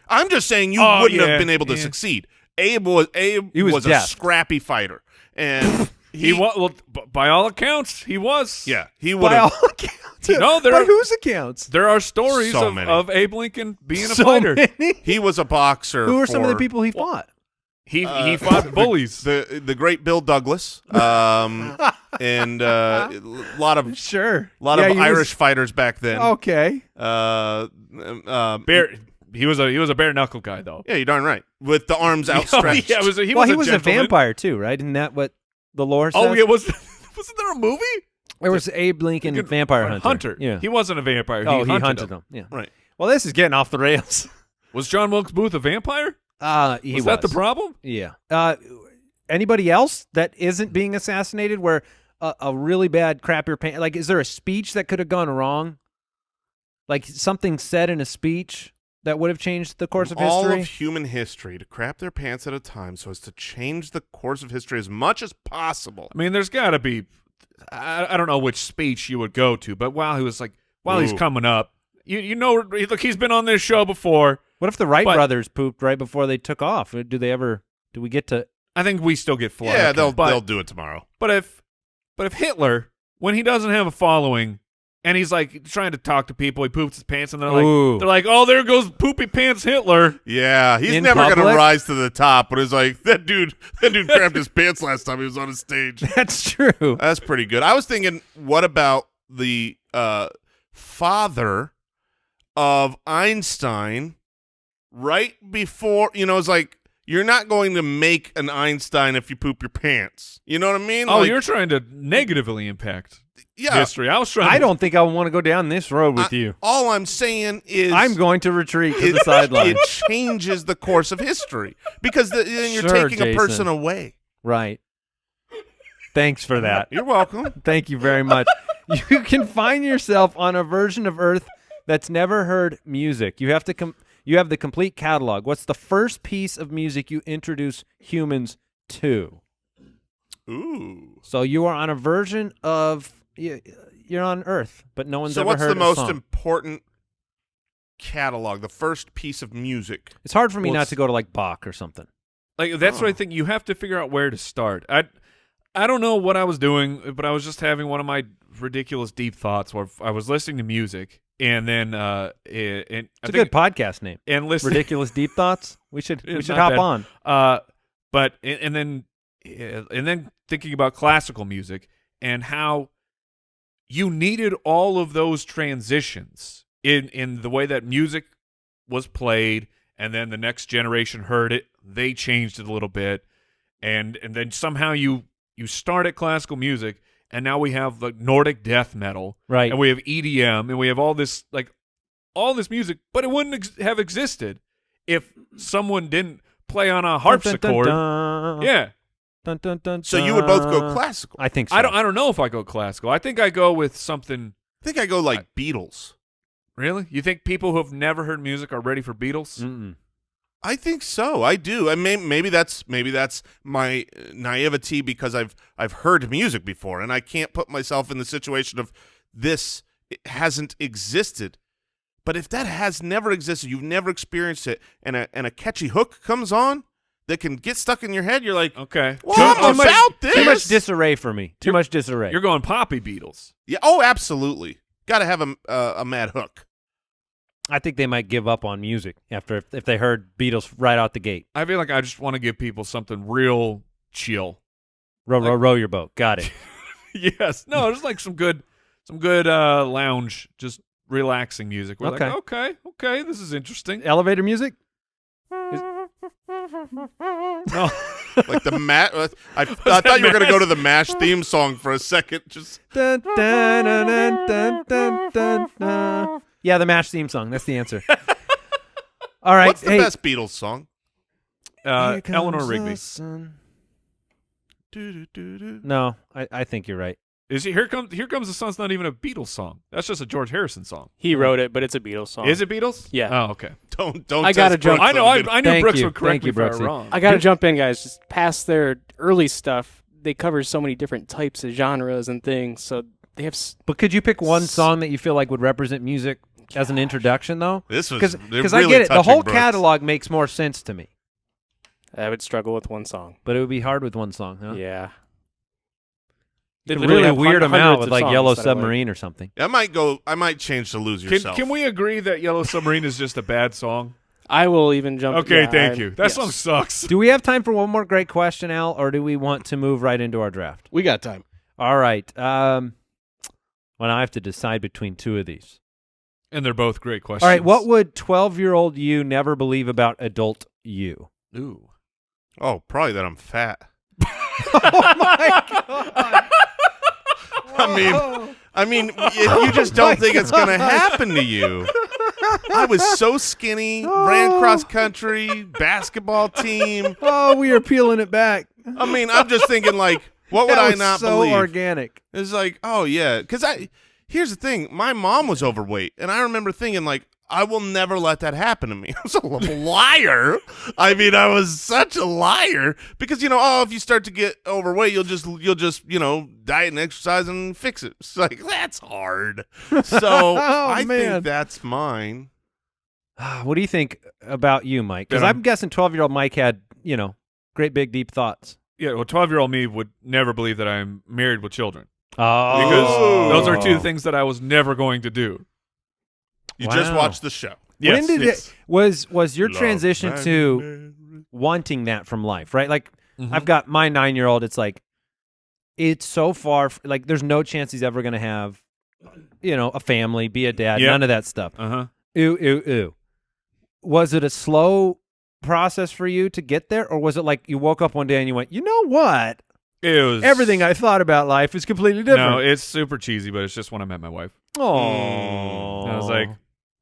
I'm just saying you Oh, wouldn't yeah, have been able to yeah. succeed. Abe was a deft. scrappy fighter, and He was. Well, by all accounts, he was. Yeah, he would By all have. accounts. No, there By are- whose accounts? There are stories So of, many. of Abe Lincoln being a So fighter. many. He was a boxer. Who are some of the for people he fought? He fought bullies. The great Bill Douglas, and a lot of Sure. Irish fighters back then. Okay. Bare. He was a bare knuckle guy though. Yeah, you're darn right. With the arms outstretched. Yeah, he Well, was he was a gentleman. vampire too, right? Isn't that what the lore says? Oh yeah, wasn't there a movie? There was Abe Lincoln, Vampire Hunter. Yeah. He wasn't a vampire. he hunted hunted him. them. Yeah. Right. Well, this is getting off the rails. Was John Wilkes Booth a vampire? He Was that the problem? Yeah. Anybody else that isn't being assassinated where a really bad crap your pants? Like, is there a speech that could have gone wrong? Like something said in a speech that would have changed the course of All history? of human history to crap their pants at a time so as to change the course of history as much as possible. I mean, there's got to be. I don't know which speech you would go to, but while he's Ooh. coming up, you know, look, he's been on this show before. What if the Wright But- brothers pooped right before they took off? Do we get to? I think we still get flack. Yeah, they'll but do it tomorrow. But if Hitler, when he doesn't have a following, and he's like trying to talk to people, he poops his pants, and Ooh. they're like, oh, there goes poopy pants Hitler. Yeah, he's In never going to public? rise to the top, but it's like, that dude crapped his pants last time he was on a stage. That's true. That's pretty good. I was thinking, what about the father of Einstein right before, it's like, you're not going to make an Einstein if you poop your pants. You know what I mean? Oh, Like, you're trying to negatively impact yeah. history. I was trying. I don't think I want to go down this road with you. All I'm saying is I'm going to retreat to the sideline. It changes the course of history because then you're Sure, taking a person Jason. away. Right. Thanks for that. You're welcome. Thank you very much. You can find yourself on a version of Earth that's never heard music. You have to you have the complete catalog. What's the first piece of music you introduce humans to? Ooh. So you are on a version of you're on Earth, but no one's So ever what's heard the most a song. important catalog, the first piece of music? It's hard for me Well, not to go to like Bach or something. Like that's what I Oh. think. You have to figure out where to start. I don't know what I was doing, but I was just having one of my ridiculous deep thoughts where I was listening to music, and then It's a good podcast name. and listening. Ridiculous Deep Thoughts. We should It's hop not bad. on. But and then thinking about classical music and how you needed all of those transitions in the way that music was played, and then the next generation heard it, they changed it a little bit, and then somehow you start at classical music, and now we have like Nordic death metal, Right. and we have EDM, and we have all this music, but it wouldn't have existed if someone didn't play on a harpsichord. Dun, dun, dun, dun. Yeah. Dun, dun, dun, So you would both go dun. classical. I think so. I don't know if I go classical. I think I go with something. I think I go like Beatles. Really? You think people who have never heard music are ready for Beatles? Mm-mm. I think so. I do. I mean, maybe that's my naivety because I've heard music before, and I can't put myself in the situation of this hasn't existed. But if that has never existed, you've never experienced it, and a catchy hook comes on that can get stuck in your head, you're like, Okay. well, I'm about this. Too much disarray for me. Too much disarray. You're going Poppy Beatles. Yeah. Oh, absolutely. Got to have a mad hook. I think they might give up on music after if they heard Beatles right out the gate. I feel like I just want to give people something real chill. Row your boat. Got it. Yes. No, just like some good lounge, just relaxing music. We're Okay. like, okay, this is interesting. Elevator music? No. Like the I thought you were going to go to the MASH theme song for a second. Just Dun, dun, dun, dun, dun, dun, dun, dun. Yeah, the MASH theme song. That's the answer. All right. What's the best Beatles song? Here comes Eleanor the Rigby. sun. Do-do-do-do. No, I think you're right. Is it Here Comes the Sun's not even a Beatles song. That's just a George Harrison song. He wrote it, but it's a Beatles song. Is it Beatles? Yeah. Oh, okay. Don't. I gotta test jump- Brooks I know. on good- I knew Thank Brooks you. would correct Thank me you, if I were Brooksy. wrong. I got to jump in, guys. Just past their early stuff, they cover so many different types of genres and things. So they have. But could you pick one song that you feel like would represent music as an introduction, though? This was Because really I get it. The touching, whole Brooks. catalog makes more sense to me. I would struggle with one song. But it would be hard with one song, huh? Yeah. You They could literally really have weird them out hundreds with of like songs Yellow that I like. Submarine or something. I might change to Lose Yourself. Can we agree that Yellow Submarine is just a bad song? I will even jump. Okay, yeah, thank you. That yes. song sucks. Do we have time for one more great question, Al, or do we want to move right into our draft? We got time. All right. Well, I have to decide between two of these. And they're both great questions. All right. What would 12-year-old you never believe about adult you? Ooh. Oh, probably that I'm fat. Oh, my God. I mean, you just don't think it's going to happen to you. I was so skinny, ran cross country, basketball team. Oh, we are peeling it back. I mean, I'm just thinking like, what would That I was not so believe? organic. It's like, oh yeah, because here's the thing, my mom was overweight, and I remember thinking like, I will never let that happen to me. I was a liar. I mean, I was such a liar because if you start to get overweight, you'll just diet and exercise and fix it. It's like that's hard. So I man. think that's mine. What do you think about you, Mike? Because Yeah. I'm guessing 12-year-old Mike had, great big deep thoughts. Yeah, well, 12-year-old me would never believe that I'm married with children. Oh. Because those are two things that I was never going to do. You just Wow. watched the show. When did yes. it was your Love transition to Mary. wanting that from life, right? Like Mhm. I've got my 9-year-old. It's like it's so far. Like there's no chance he's ever going to have, a family, be a dad. Yep. None of that stuff. Uh-huh. Ooh. Was it a slow process for you to get there, or was it like you woke up one day and you went, you know what? It was Everything I thought about life is completely different. No, it's super cheesy, but it's just when I met my wife. Oh, And I was like,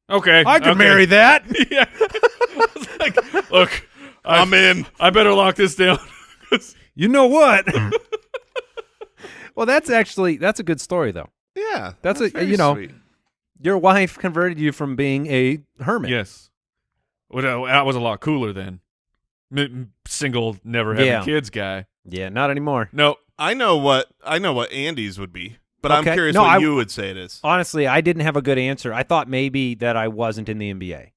okay. I could okay. marry that. Yeah. I was like, look, I'm in. I better lock this down. You know what? Well, that's a good story though. Yeah, That's a- very sweet. Your wife converted you from being a hermit. Yes. Well, that was a lot cooler then. Single, never having Yeah. kids guy. Yeah, not anymore. No. I know what Andy's would be, but I'm Okay. curious No, what I- you would say it is. Honestly, I didn't have a good answer. I thought maybe that I wasn't in the NBA.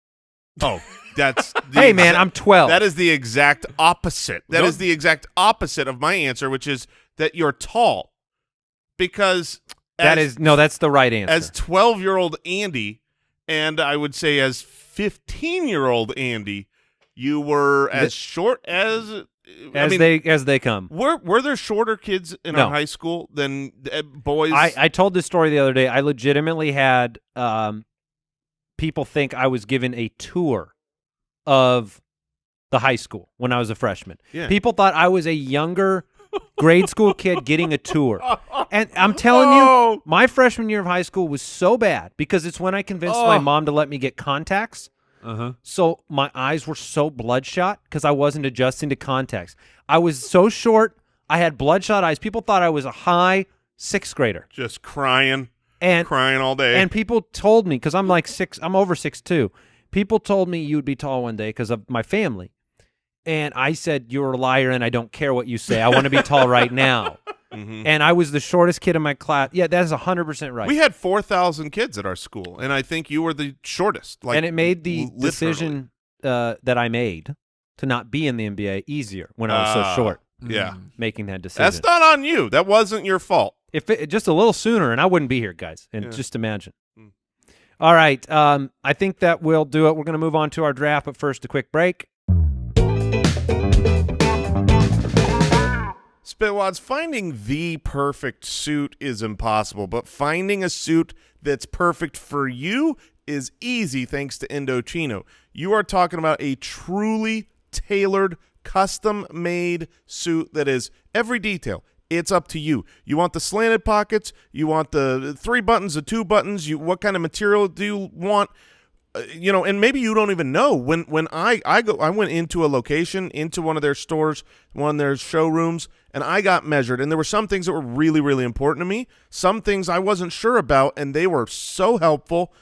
Oh, that's the Hey, man, I'm 12. That is the exact opposite. That Nope. is the exact opposite of my answer, which is that you're tall. Because that's the right answer. as 12-year-old Andy, and I would say as 15-year-old Andy, you were as short as they come. Were there shorter kids in No. our high school than boys? I told this story the other day. I legitimately had people think I was given a tour of the high school when I was a freshman. Yeah. People thought I was a younger grade school kid getting a tour. And I'm telling you, my freshman year of high school was so bad because it's when I convinced my mom to let me get contacts. Uh-huh. So my eyes were so bloodshot because I wasn't adjusting to contacts. I was so short. I had bloodshot eyes. People thought I was a high sixth grader. just crying And all day. and people told me, because I'm like I'm over 6'2". People told me you would be tall one day because of my family. And I said, you're a liar and I don't care what you say. I want to be tall right now. and I was the shortest kid in my class. Yeah, that is 100% right. We had 4,000 kids at our school, and I think you were the shortest. Like, and it made the literally. decision that I made to not be in the NBA easier when I was so short. Yeah. Making that decision. That's not on you. That wasn't your fault. If it, just a little sooner, and I wouldn't be here, guys. And just imagine. All right. I think that will do it. We're going to move on to our draft, but first, a quick break. Spitwads, finding the perfect suit is impossible, but finding a suit that's perfect for you is easy thanks to Indochino. You are talking about a truly tailored, custom-made suit that is every detail. It's up to you. You want the slanted pockets? You want the 3 buttons, the 2 buttons? What kind of material do you want? And maybe you don't even know. When I went into a location, into one of their stores, one of their showrooms, and I got measured, and there were some things that were really, really important to me. Some things I wasn't sure about, and they were so helpful.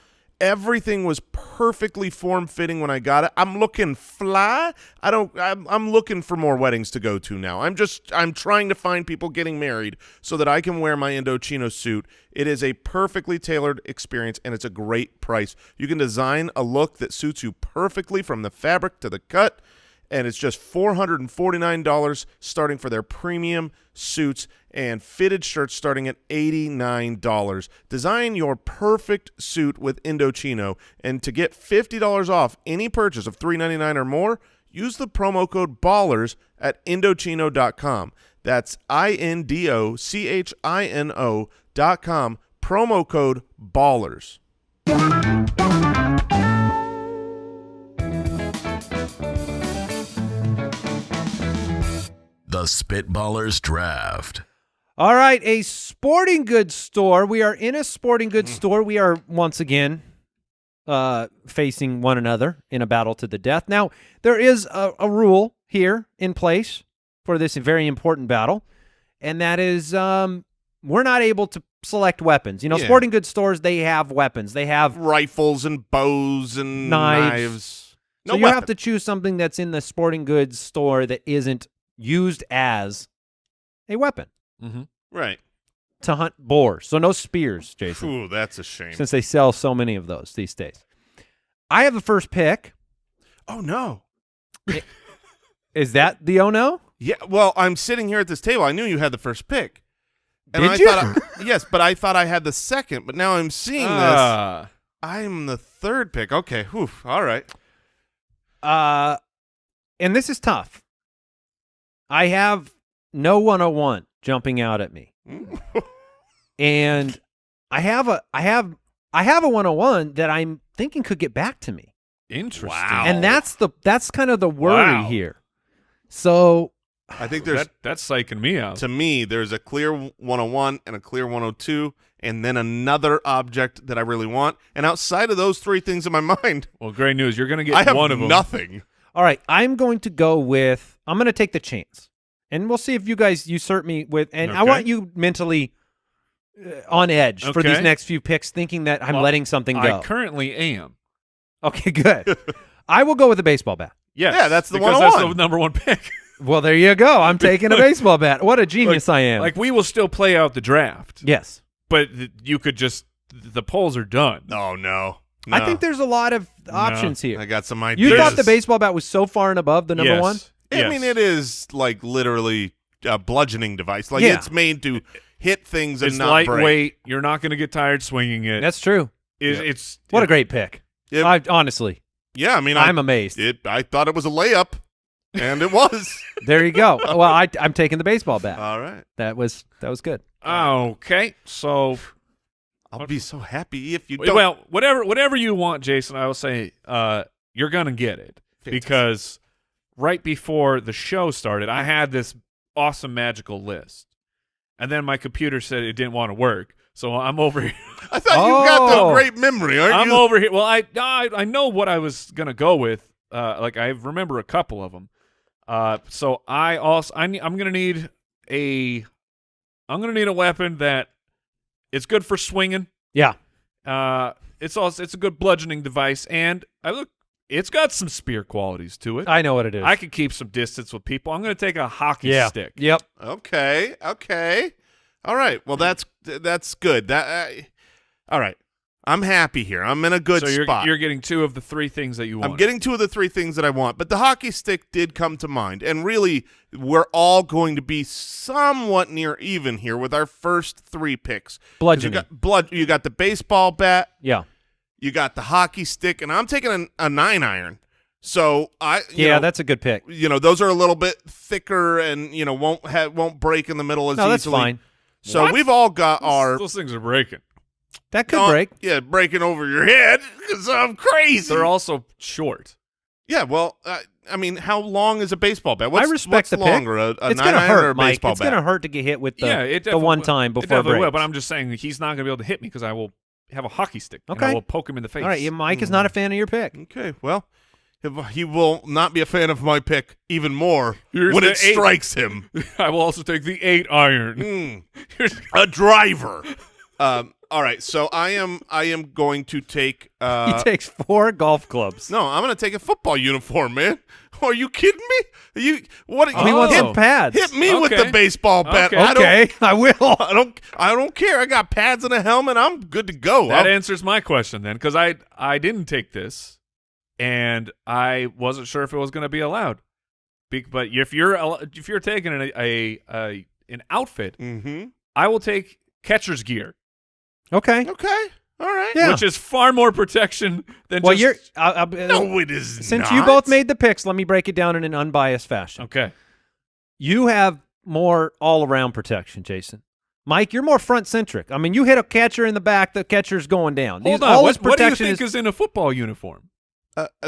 Everything was perfectly form-fitting when I got it. I'm looking fly. I'm looking for more weddings to go to now. I'm trying to find people getting married so that I can wear my Indochino suit. It is a perfectly tailored experience, and it's a great price. You can design a look that suits you perfectly from the fabric to the cut, and it's just $449 starting for their premium suits, and fitted shirts starting at $89. Design your perfect suit with Indochino, and to get $50 off any purchase of $399 or more, use the promo code BALLERS at Indochino.com. That's INDOCHINO.com, promo code BALLERS. The Spitballers Draft. All right, a sporting goods store. We are in a sporting goods store. We are once again facing one another in a battle to the death. Now, there is a rule here in place for this very important battle, and that is we're not able to select weapons. Sporting goods stores, they have weapons. They have rifles and bows and knives. So you have to choose something that's in the sporting goods store that isn't used as a weapon. Right. To hunt boars. So no spears, Jason. Ooh, that's a shame. Since they sell so many of those these days. I have the first pick. Oh, no. Is that the oh no? Yeah, well, I'm sitting here at this table. I knew you had the first pick. And Did you? Yes, but I thought I had the second, but now I'm seeing this. I'm the third pick. Okay, whew, all right. And this is tough. I have no 101 jumping out at me. And I have a 101 that I'm thinking could get back to me. Interesting. Wow. And that's kind of the worry here. So I think there's that's psyching me out. to me, there's a clear 101 and a clear 102, and then another object that I really want. And outside of those 3 things in my mind, Well, great news. You're going to I get have one of them. nothing. all right, I'm going to take the chance. And we'll see if you guys usurp me with, and I Okay. want you mentally on edge for these Okay. next few picks, thinking that I'm letting something go. I currently am. Okay, good. I will go with a baseball bat. Yes. Yeah, that's the because 101. that's the number 1 pick. Well, there you go. I'm taking a baseball bat. What a genius I am. Like, we will still play out the draft. Yes. But you could just the polls are done. Oh, no. I think there's a lot of options here. I got some ideas. You thought the baseball bat was so far and above the number one? I mean, it is like literally a bludgeoning device. Like Yeah. it's made to hit things It's and not lightweight. break. You're not going to get tired swinging it. That's true. It's What a great pick. Honestly, Yeah, I mean, I'm amazed. I thought it was a layup, and it was. There you go. Well, I'm taking the baseball bat. All right. That was good. Okay, so I'll be so happy if you don't. well, whatever you want, Jason. I will say you're gonna get it because right before the show started, I had this awesome magical list, and then my computer said it didn't want to work. So I'm over here. I thought you got the great memory, aren't I'm you? over here. Well, I know what I was gonna go with. Like I remember a couple of them. So I'm gonna need a weapon that it's good for swinging. Yeah. It's a good bludgeoning device, and it's got some spear qualities to it. I know what it is. I can keep some distance with people. I'm gonna take a hockey stick. Yep. Okay. All right. Well, that's good. All right. I'm happy here. I'm in a good spot. You're getting 2 of the 3 things that you want. I'm getting 2 of the 3 things that I want, but the hockey stick did come to mind, and really, we're all going to be somewhat near even here with our first 3 picks. Bludgeoning. You got the baseball bat. Yeah. You got the hockey stick, and I'm taking a 9-iron. So that's a good pick. Those are a little bit thicker, and won't break in the middle as easily. That's fine. So we've all got those things are breaking. That could break. Yeah, breaking over your head because I'm crazy. They're also short. Yeah, well, I mean, how long is a baseball bat? I respect the longer, pick. a It's 9-iron gonna hurt, or a Mike. baseball It's bat? gonna hurt to get hit with the definitely one time before it definitely will, breaks. but I'm just saying he's not going to be able to hit me because I will have a hockey stick. Okay. And I will poke him in the face. All right, Mike is not a fan of your pick. Okay, well, he will not be a fan of my pick even more Here's when the it 8. strikes him. I will also take the 8-iron. A driver. All right, so I am going to take. He takes 4 golf clubs. No, I'm going to take a football uniform, man. Are you kidding me? He wants some pads. Hit me with the baseball bat. Okay. I will. I don't care. I got pads and a helmet. I'm good to go. That answers my question then, because I didn't take this, and I wasn't sure if it was going to be allowed. But if you're taking an outfit, I will take catcher's gear. Okay. Okay. All right. Yeah. Which is far more protection than Well, just... No, it is Since not. you both made the picks, let me break it down in an unbiased fashion. Okay. You have more all-around protection, Jason. Mike, you're more front-centric. I mean, you hit a catcher in the back, the catcher's going down. Hold on. All his What do you protection think is in a football uniform?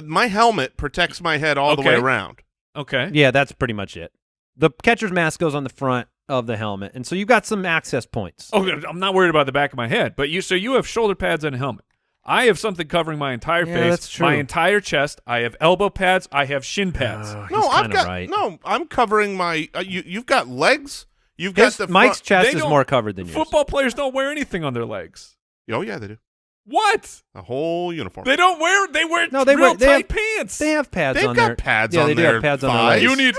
My helmet protects my head all the way Okay. around. Okay. Yeah, that's pretty much it. The catcher's mask goes on the front of the helmet, and so you've got some access points. Oh, I'm not worried about the back of my head, but you have shoulder pads and a helmet. I have something covering my entire face, that's true. my entire chest. I have elbow pads. I have shin pads. No, I've got right. no. I'm covering my. You've got legs. You've got the Mike's chest They is don't- more covered than yours. Football players don't wear anything on their legs. Oh yeah, they do. What? A whole uniform. They don't wear. They wear No, they real wear- they tight have- pants. They have pads They've on got their pads yeah, on they do their have pads on their thighs. legs. You need.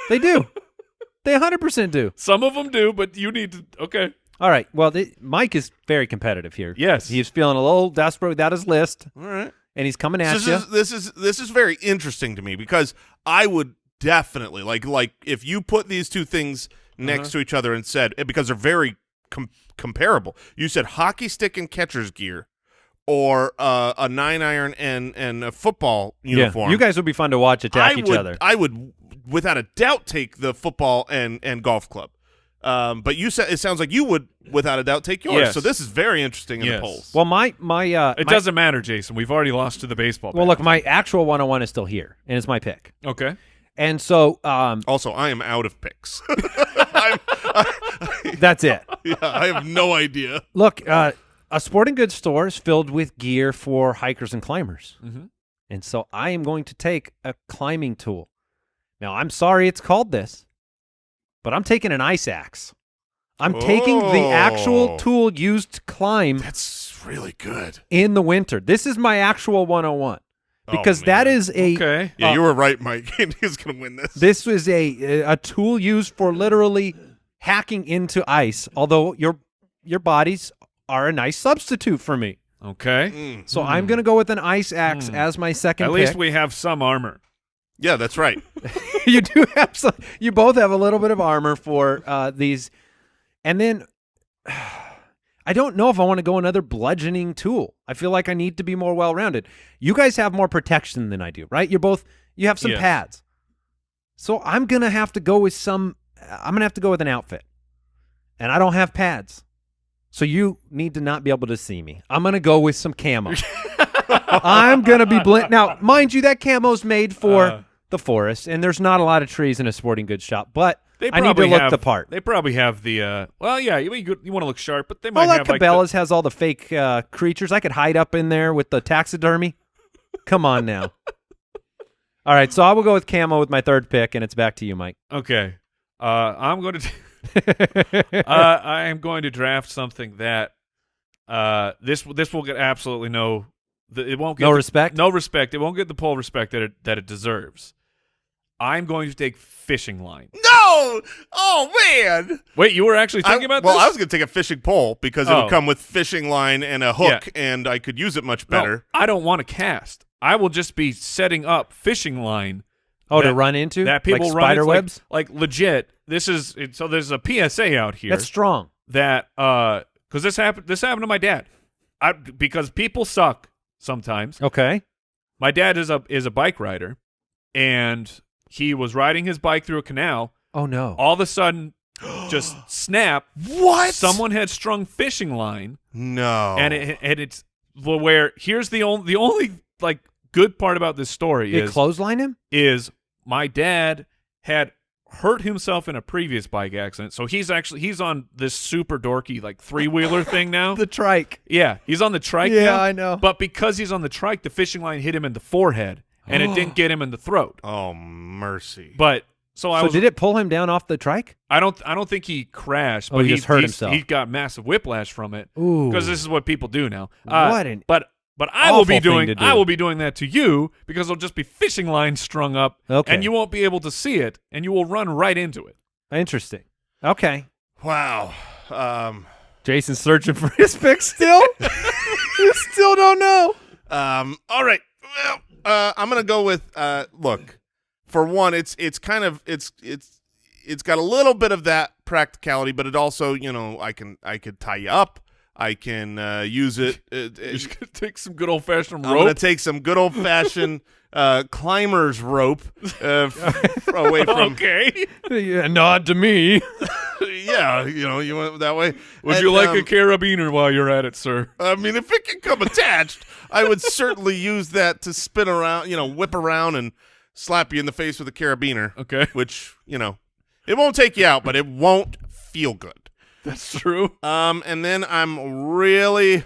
They do. They 100% do. Some of them do, but you need to. Okay. All right. Well, Mike is very competitive here. Yes. He's feeling a little desperate without his list, All right. and he's coming at you. This is very interesting to me because I would definitely like if you put these 2 things next to each other and said because they're very comparable. You said hockey stick and catcher's gear, or a 9-iron and a football uniform. Yeah. You guys would be fun to watch attack each other. I would without a doubt take the football and golf club. But you said it sounds like you would without a doubt take yours. Yes. So this is very interesting in Yes. the polls. Well, my It doesn't matter, Jason. We've already lost to the baseball. Well, bat. look, my actual 101 is still here, and it's my pick. Okay. And so Also, I am out of picks. that's it. Yeah, I have no idea. Look, a sporting goods store is filled with gear for hikers and climbers. Mm-hmm. And so I am going to take a climbing tool. Now, I'm sorry it's called this, but I'm taking an ice axe. I'm taking the actual Oh. tool used to climb That's really good. in the winter. This is my actual 101 because that man. is a Okay. Yeah, you were right, Mike. He's going to win this. this is a tool used for literally hacking into ice. Although your bodies are a nice substitute for me, Okay. so I'm going to go with an ice axe as my second. At pick. least we have some armor. Yeah, that's right. You do have some. You both have a little bit of armor for these, and then I don't know if I want to go another bludgeoning tool. I feel like I need to be more well-rounded. You guys have more protection than I do, right? You have some Yes. pads, so I'm gonna have to go with some. I'm gonna have to go with an outfit, and I don't have pads, so you need to not be able to see me. I'm gonna go with some camo. I'm gonna be now, mind you, that camo's made for the forest, and there's not a lot of trees in a sporting goods shop, but They I need to probably look have the part. They probably have the. Well, yeah. You want to look sharp, but they Oh, might that have like Cabela's has all the fake creatures. I could hide up in there with the taxidermy. Come on now. All right, so I will go with camo with my third pick, and it's back to you, Mike. Okay. I'm going to. I am going to draft something that. This will get absolutely it won't get No respect? No respect. It won't get the poll respect that it deserves. I'm going to take fishing line. No! Oh, man! Wait, you were actually thinking about this? Well, I was going to take a fishing pole because it Oh. would come with fishing line and a hook, and I could use it much better. No, I don't want to cast. I will just be setting up fishing line. Oh, that- to run into? That people like run spider into, webs? Like legit. So there's a PSA out here. That's strong. That because this happened to my dad. Because people suck sometimes. Okay. My dad is a bike rider, and he was riding his bike through a canal. Oh, no. All of a sudden, just snap! What? Someone had strung fishing line, No. and it's where here's the only like good part about this story Did it clothesline him? is my dad had hurt himself in a previous bike accident, so he's on this super dorky like 3-wheeler thing now. The trike. Yeah, he's on the trike Yeah, now. I know. But because he's on the trike, the fishing line hit him in the forehead, and it didn't get him in the throat. Oh, mercy. But so Did it pull him down off the trike? I don't think he crashed, Oh, but he just hurt himself. He got massive whiplash from it Ooh. because this is what people do now. What an But I will be awful thing doing to do. I will be doing that to you because there'll just be fishing lines strung up, Okay. and you won't be able to see it, and you will run right into it. Interesting. Okay. Wow. Jason's searching for his pick still? You still don't know. All right. Well, I'm gonna go with look. For one, it's got a little bit of that practicality, but it also, I could tie you up. I can use it. You're just gonna take some good old fashioned I'm gonna rope. take some good old fashioned climber's rope away from. Okay. Yeah, nod to me. Yeah, you went that way. Would And, you like a carabiner while you're at it, sir? I mean, if it can come attached, I would certainly use that to spin around, whip around and slap you in the face with a carabiner. Okay. Which, it won't take you out, but it won't feel good. That's true. And then I'm really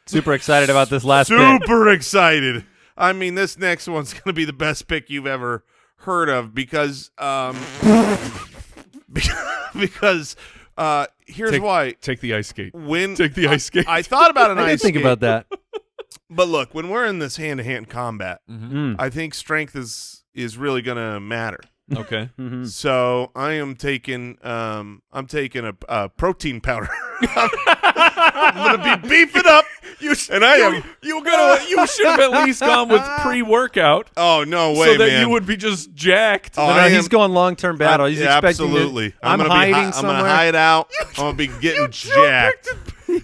Super excited about this last pick. super excited. I mean, this next one's going to be the best pick you've ever heard of because here's why. Take the ice skate. When Take the ice skate. I thought about an I ice didn't think skate, about that. but look, when we're in this hand-to-hand combat, Mm. I think strength is really going to matter. Okay. Mhm. So I am taking a protein powder. I'm gonna be beefing up. You should have at least gone with pre-workout Oh no way, so that man! you would be just jacked. Oh, No, I he's am- going long-term battle. He's yeah, expecting absolutely. To, I'm gonna hiding I'm somewhere. gonna hide out. I'm gonna be getting jacked.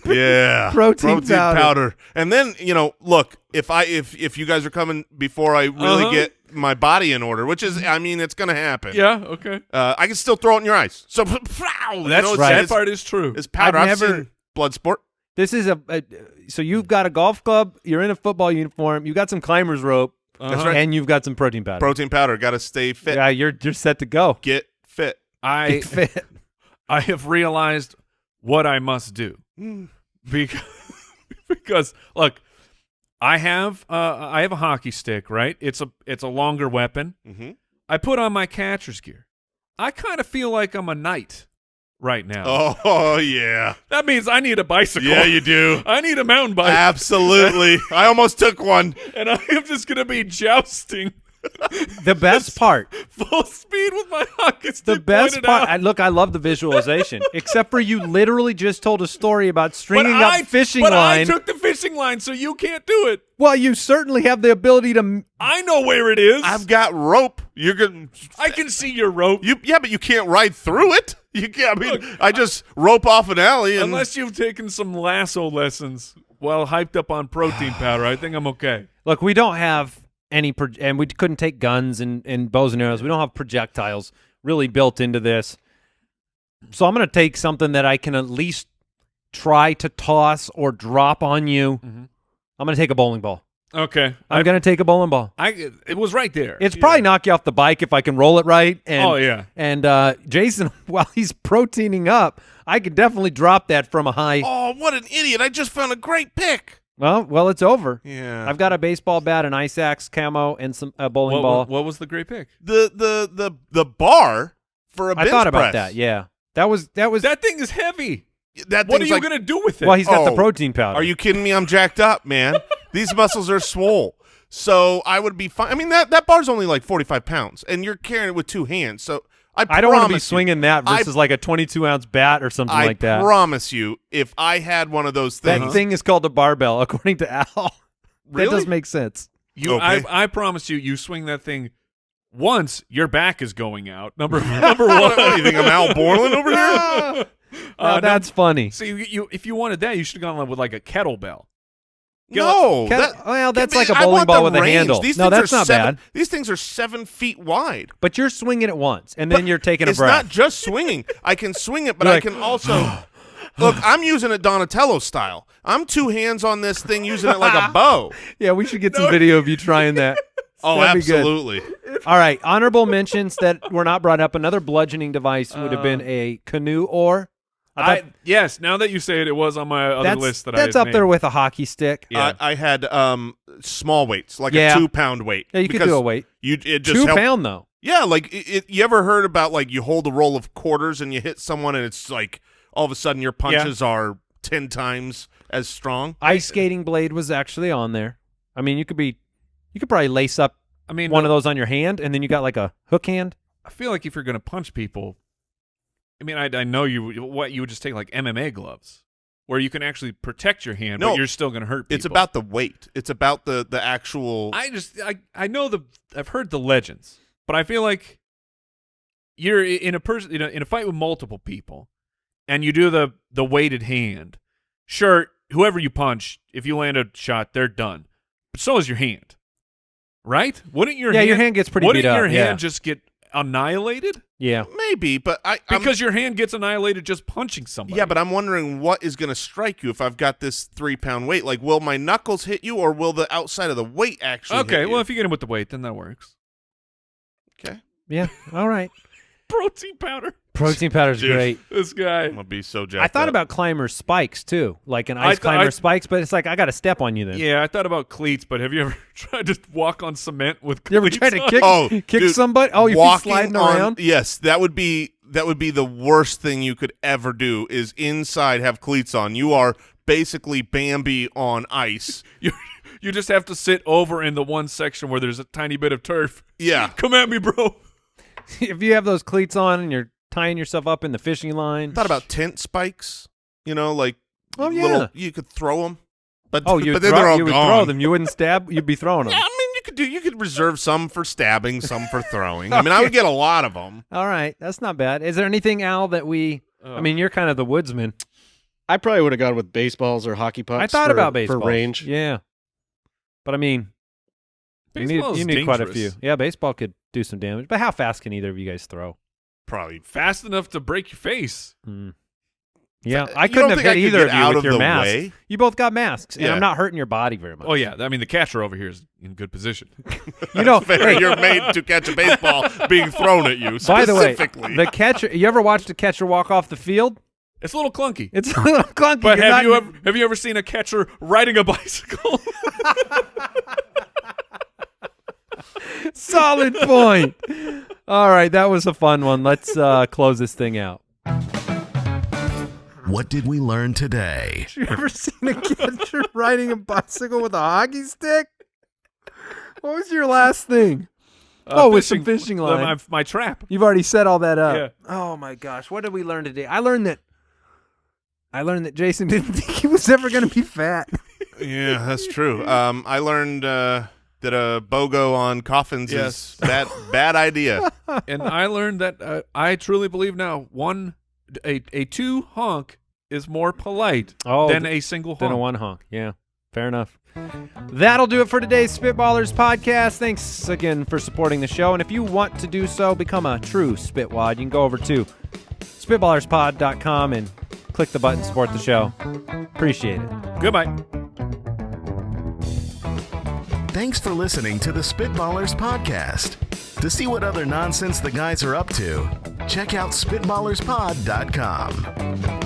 Yeah, Protein powder. And then look, if you guys are coming before I really get my body in order, which is, I mean, it's gonna happen. Yeah. Okay. I can still throw it in your eyes. So That's it's- right. That It's, part is true. it's powder. I've never- seen Bloodsport. This is so you've got a golf club, you're in a football uniform, you got some climber's rope, That's right. and you've got some protein powder. Protein powder. Got to stay fit. Yeah, you're set to go. Get fit. I Fit. I have realized what I must do because look, I have a hockey stick, right? It's a longer weapon. Mm-hmm. I put on my catcher's gear. I kind of feel like I'm a knight right now. Oh yeah. That means I need a bicycle. Yeah, you do. I need a mountain bike, Absolutely. I almost took one. and I am just gonna be jousting The best part. full speed with my hockey stick. The best pointed part. out. I love the visualization. Except for you literally just told a story about stringing up fishing but line. I took the fishing line, so you can't do it. Well, you certainly have the ability to. I know where it is. I've got rope. You're gonna. I can see your rope. Yeah, but you can't ride through it. You can't. I mean, I just rope off an alley and. Unless you've taken some lasso lessons while hyped up on protein powder, I think I'm okay. Look, we don't have any, and we couldn't take guns and bows and arrows. We don't have projectiles really built into this. So I'm going to take something that I can at least try to toss or drop on you. Mhm. I'm going to take a bowling ball. Okay. I'm going to take a bowling ball. It was right there. It's probably knock you off the bike if I can roll it right. And, Oh, yeah. And Jason, while he's proteining up, I could definitely drop that from a high. Oh, what an idiot! I just found a great pick. Well, it's over. Yeah. I've got a baseball bat, an ice axe camo, and a bowling ball. What was the great pick? The bar for a bench I thought about press. that. Yeah, that was. That thing is heavy. That What are thing's you like, going to do with it? Well, he's got the Oh, protein powder. Are you kidding me? I'm jacked up, man. These muscles are swole. So I would be fine. I mean, that bar's only like 45 pounds, and you're carrying it with 2 hands. So I don't want to be promise you- swinging that versus like a 22-ounce bat or something like that. I promise you, if I had one of those things. That thing is called a barbell, according to Al. Really? That does make sense. Okay. I promise you, you swing that thing once, your back is going out. Number one. What do you think, I'm Al Borland over here? Now that's funny. See, you if you wanted that, you should have gone with like a kettlebell. No. That's like a I bowling want ball the with a range. handle. These No, things that's are not seven, bad. These things are 7 feet wide. But you're swinging it once, and then you're taking a It's breath. not just swinging. I can swing it, but You're I like, can also look. I'm using it Donatello style. I'm 2 hands on this thing, using it like a bow. Yeah, we should get some video of you trying that. Oh, That'd be good. absolutely. All right, honorable mentions that were not brought up. Another bludgeoning device would have been a canoe oar. Yes, now that you say it, it was on my other list that I that's had up made. there with a hockey stick. Yeah. I had small weights, like Yeah. a 2-pound weight. Yeah, you could because do a weight. It just 2 helped. pound though. Yeah, like you ever heard about like you hold a roll of quarters and you hit someone and it's like all of a sudden your punches are 10 times as strong. Ice skating blade was actually on there. I mean, you could probably lace up one of those on your hand, and then you got like a hook hand. I feel like if you're going to punch people, I mean, I know you would just take like MMA gloves where you can actually protect your hand, No, but you're still going to hurt people. It's about the weight. It's about the actual. I know I've heard the legends, but I feel like you're in a fight with multiple people, and you do the weighted hand. Sure, whoever you punch, if you land a shot, they're done. But so is your hand, right? Wouldn't your hand gets pretty beat Wouldn't up. your Yeah. hand just get annihilated? Yeah. Maybe, but Because your hand gets annihilated just punching somebody. Yeah, but I'm wondering what is going to strike you if I've got this 3-pound weight. Like, will my knuckles hit you, or will the outside of the weight actually? Okay, hit you? well, if you get him with the weight, then that works. Okay, Yeah. All right. Protein powder. Protein powder's Dude. great. This guy. I'm gonna be so jacked I thought up. about climber spikes too, like an ice climber spikes, but it's like I got to step on you then. Yeah, I thought about cleats, but have you ever tried to walk on cement with You ever cleats tried to on? kick dude, somebody? Oh, you're walking sliding on- around. Yes, that would be the worst thing you could ever do. Is inside have cleats on. You are basically Bambi on ice. You just have to sit over in the one section where there's a tiny bit of turf. Yeah. Come at me, bro. If you have those cleats on and you're tying yourself up in the fishing line. Thought about tent spikes. You know, like you could throw them. But Oh, you but then they're all would gone. throw them. You wouldn't stab. You'd be throwing them. Yeah, I mean, you could reserve some for stabbing, some for throwing. I mean, I would get a lot of them. All right, that's not bad. Is there anything, Al, that we? I mean, you're kind of the woodsman. I probably would have gone with baseballs or hockey pucks. I thought for, about baseball for range. Yeah, but I mean, Baseball you is need quite a dangerous. few. Yeah, baseball could do some damage. But how fast can either of you guys throw? Probably. Fast enough to break your face. Yeah, You I don't couldn't have think I hit could either get of you out with of your the mask. way? You both got masks, and Yeah. I'm not hurting your body very much. Oh, yeah. I mean, the catcher over here is in good position. You know, Fair, hey, you're made to catch a baseball being thrown at you. by the way, Specifically. the catcher. You ever watched a catcher walk off the field? It's a little clunky. It's a little clunky. But You're have you ever seen a catcher riding a bicycle? Solid point. All right, that was a fun one. Let's close this thing out. What did we learn today? You ever seen a catcher riding a bicycle with a hockey stick? What was your last thing? With some fishing line. My trap. You've already set all that up. Yeah. Oh my gosh, what did we learn today? I learned that Jason didn't think he was ever going to be fat. Yeah, that's true. I learned that a BOGO on coffins Yes. is bad idea. And I learned that I truly believe now a two honk is more polite than a single honk. Than a one honk. Yeah, fair enough. That'll do it for today's Spitballers podcast. Thanks again for supporting the show. And if you want to do so, become a true Spitwad, you can go over to spitballerspod.com and click the button support the show. Appreciate it. Goodbye. Thanks for listening to the Spitballers podcast. To see what other nonsense the guys are up to, check out spitballerspod.com.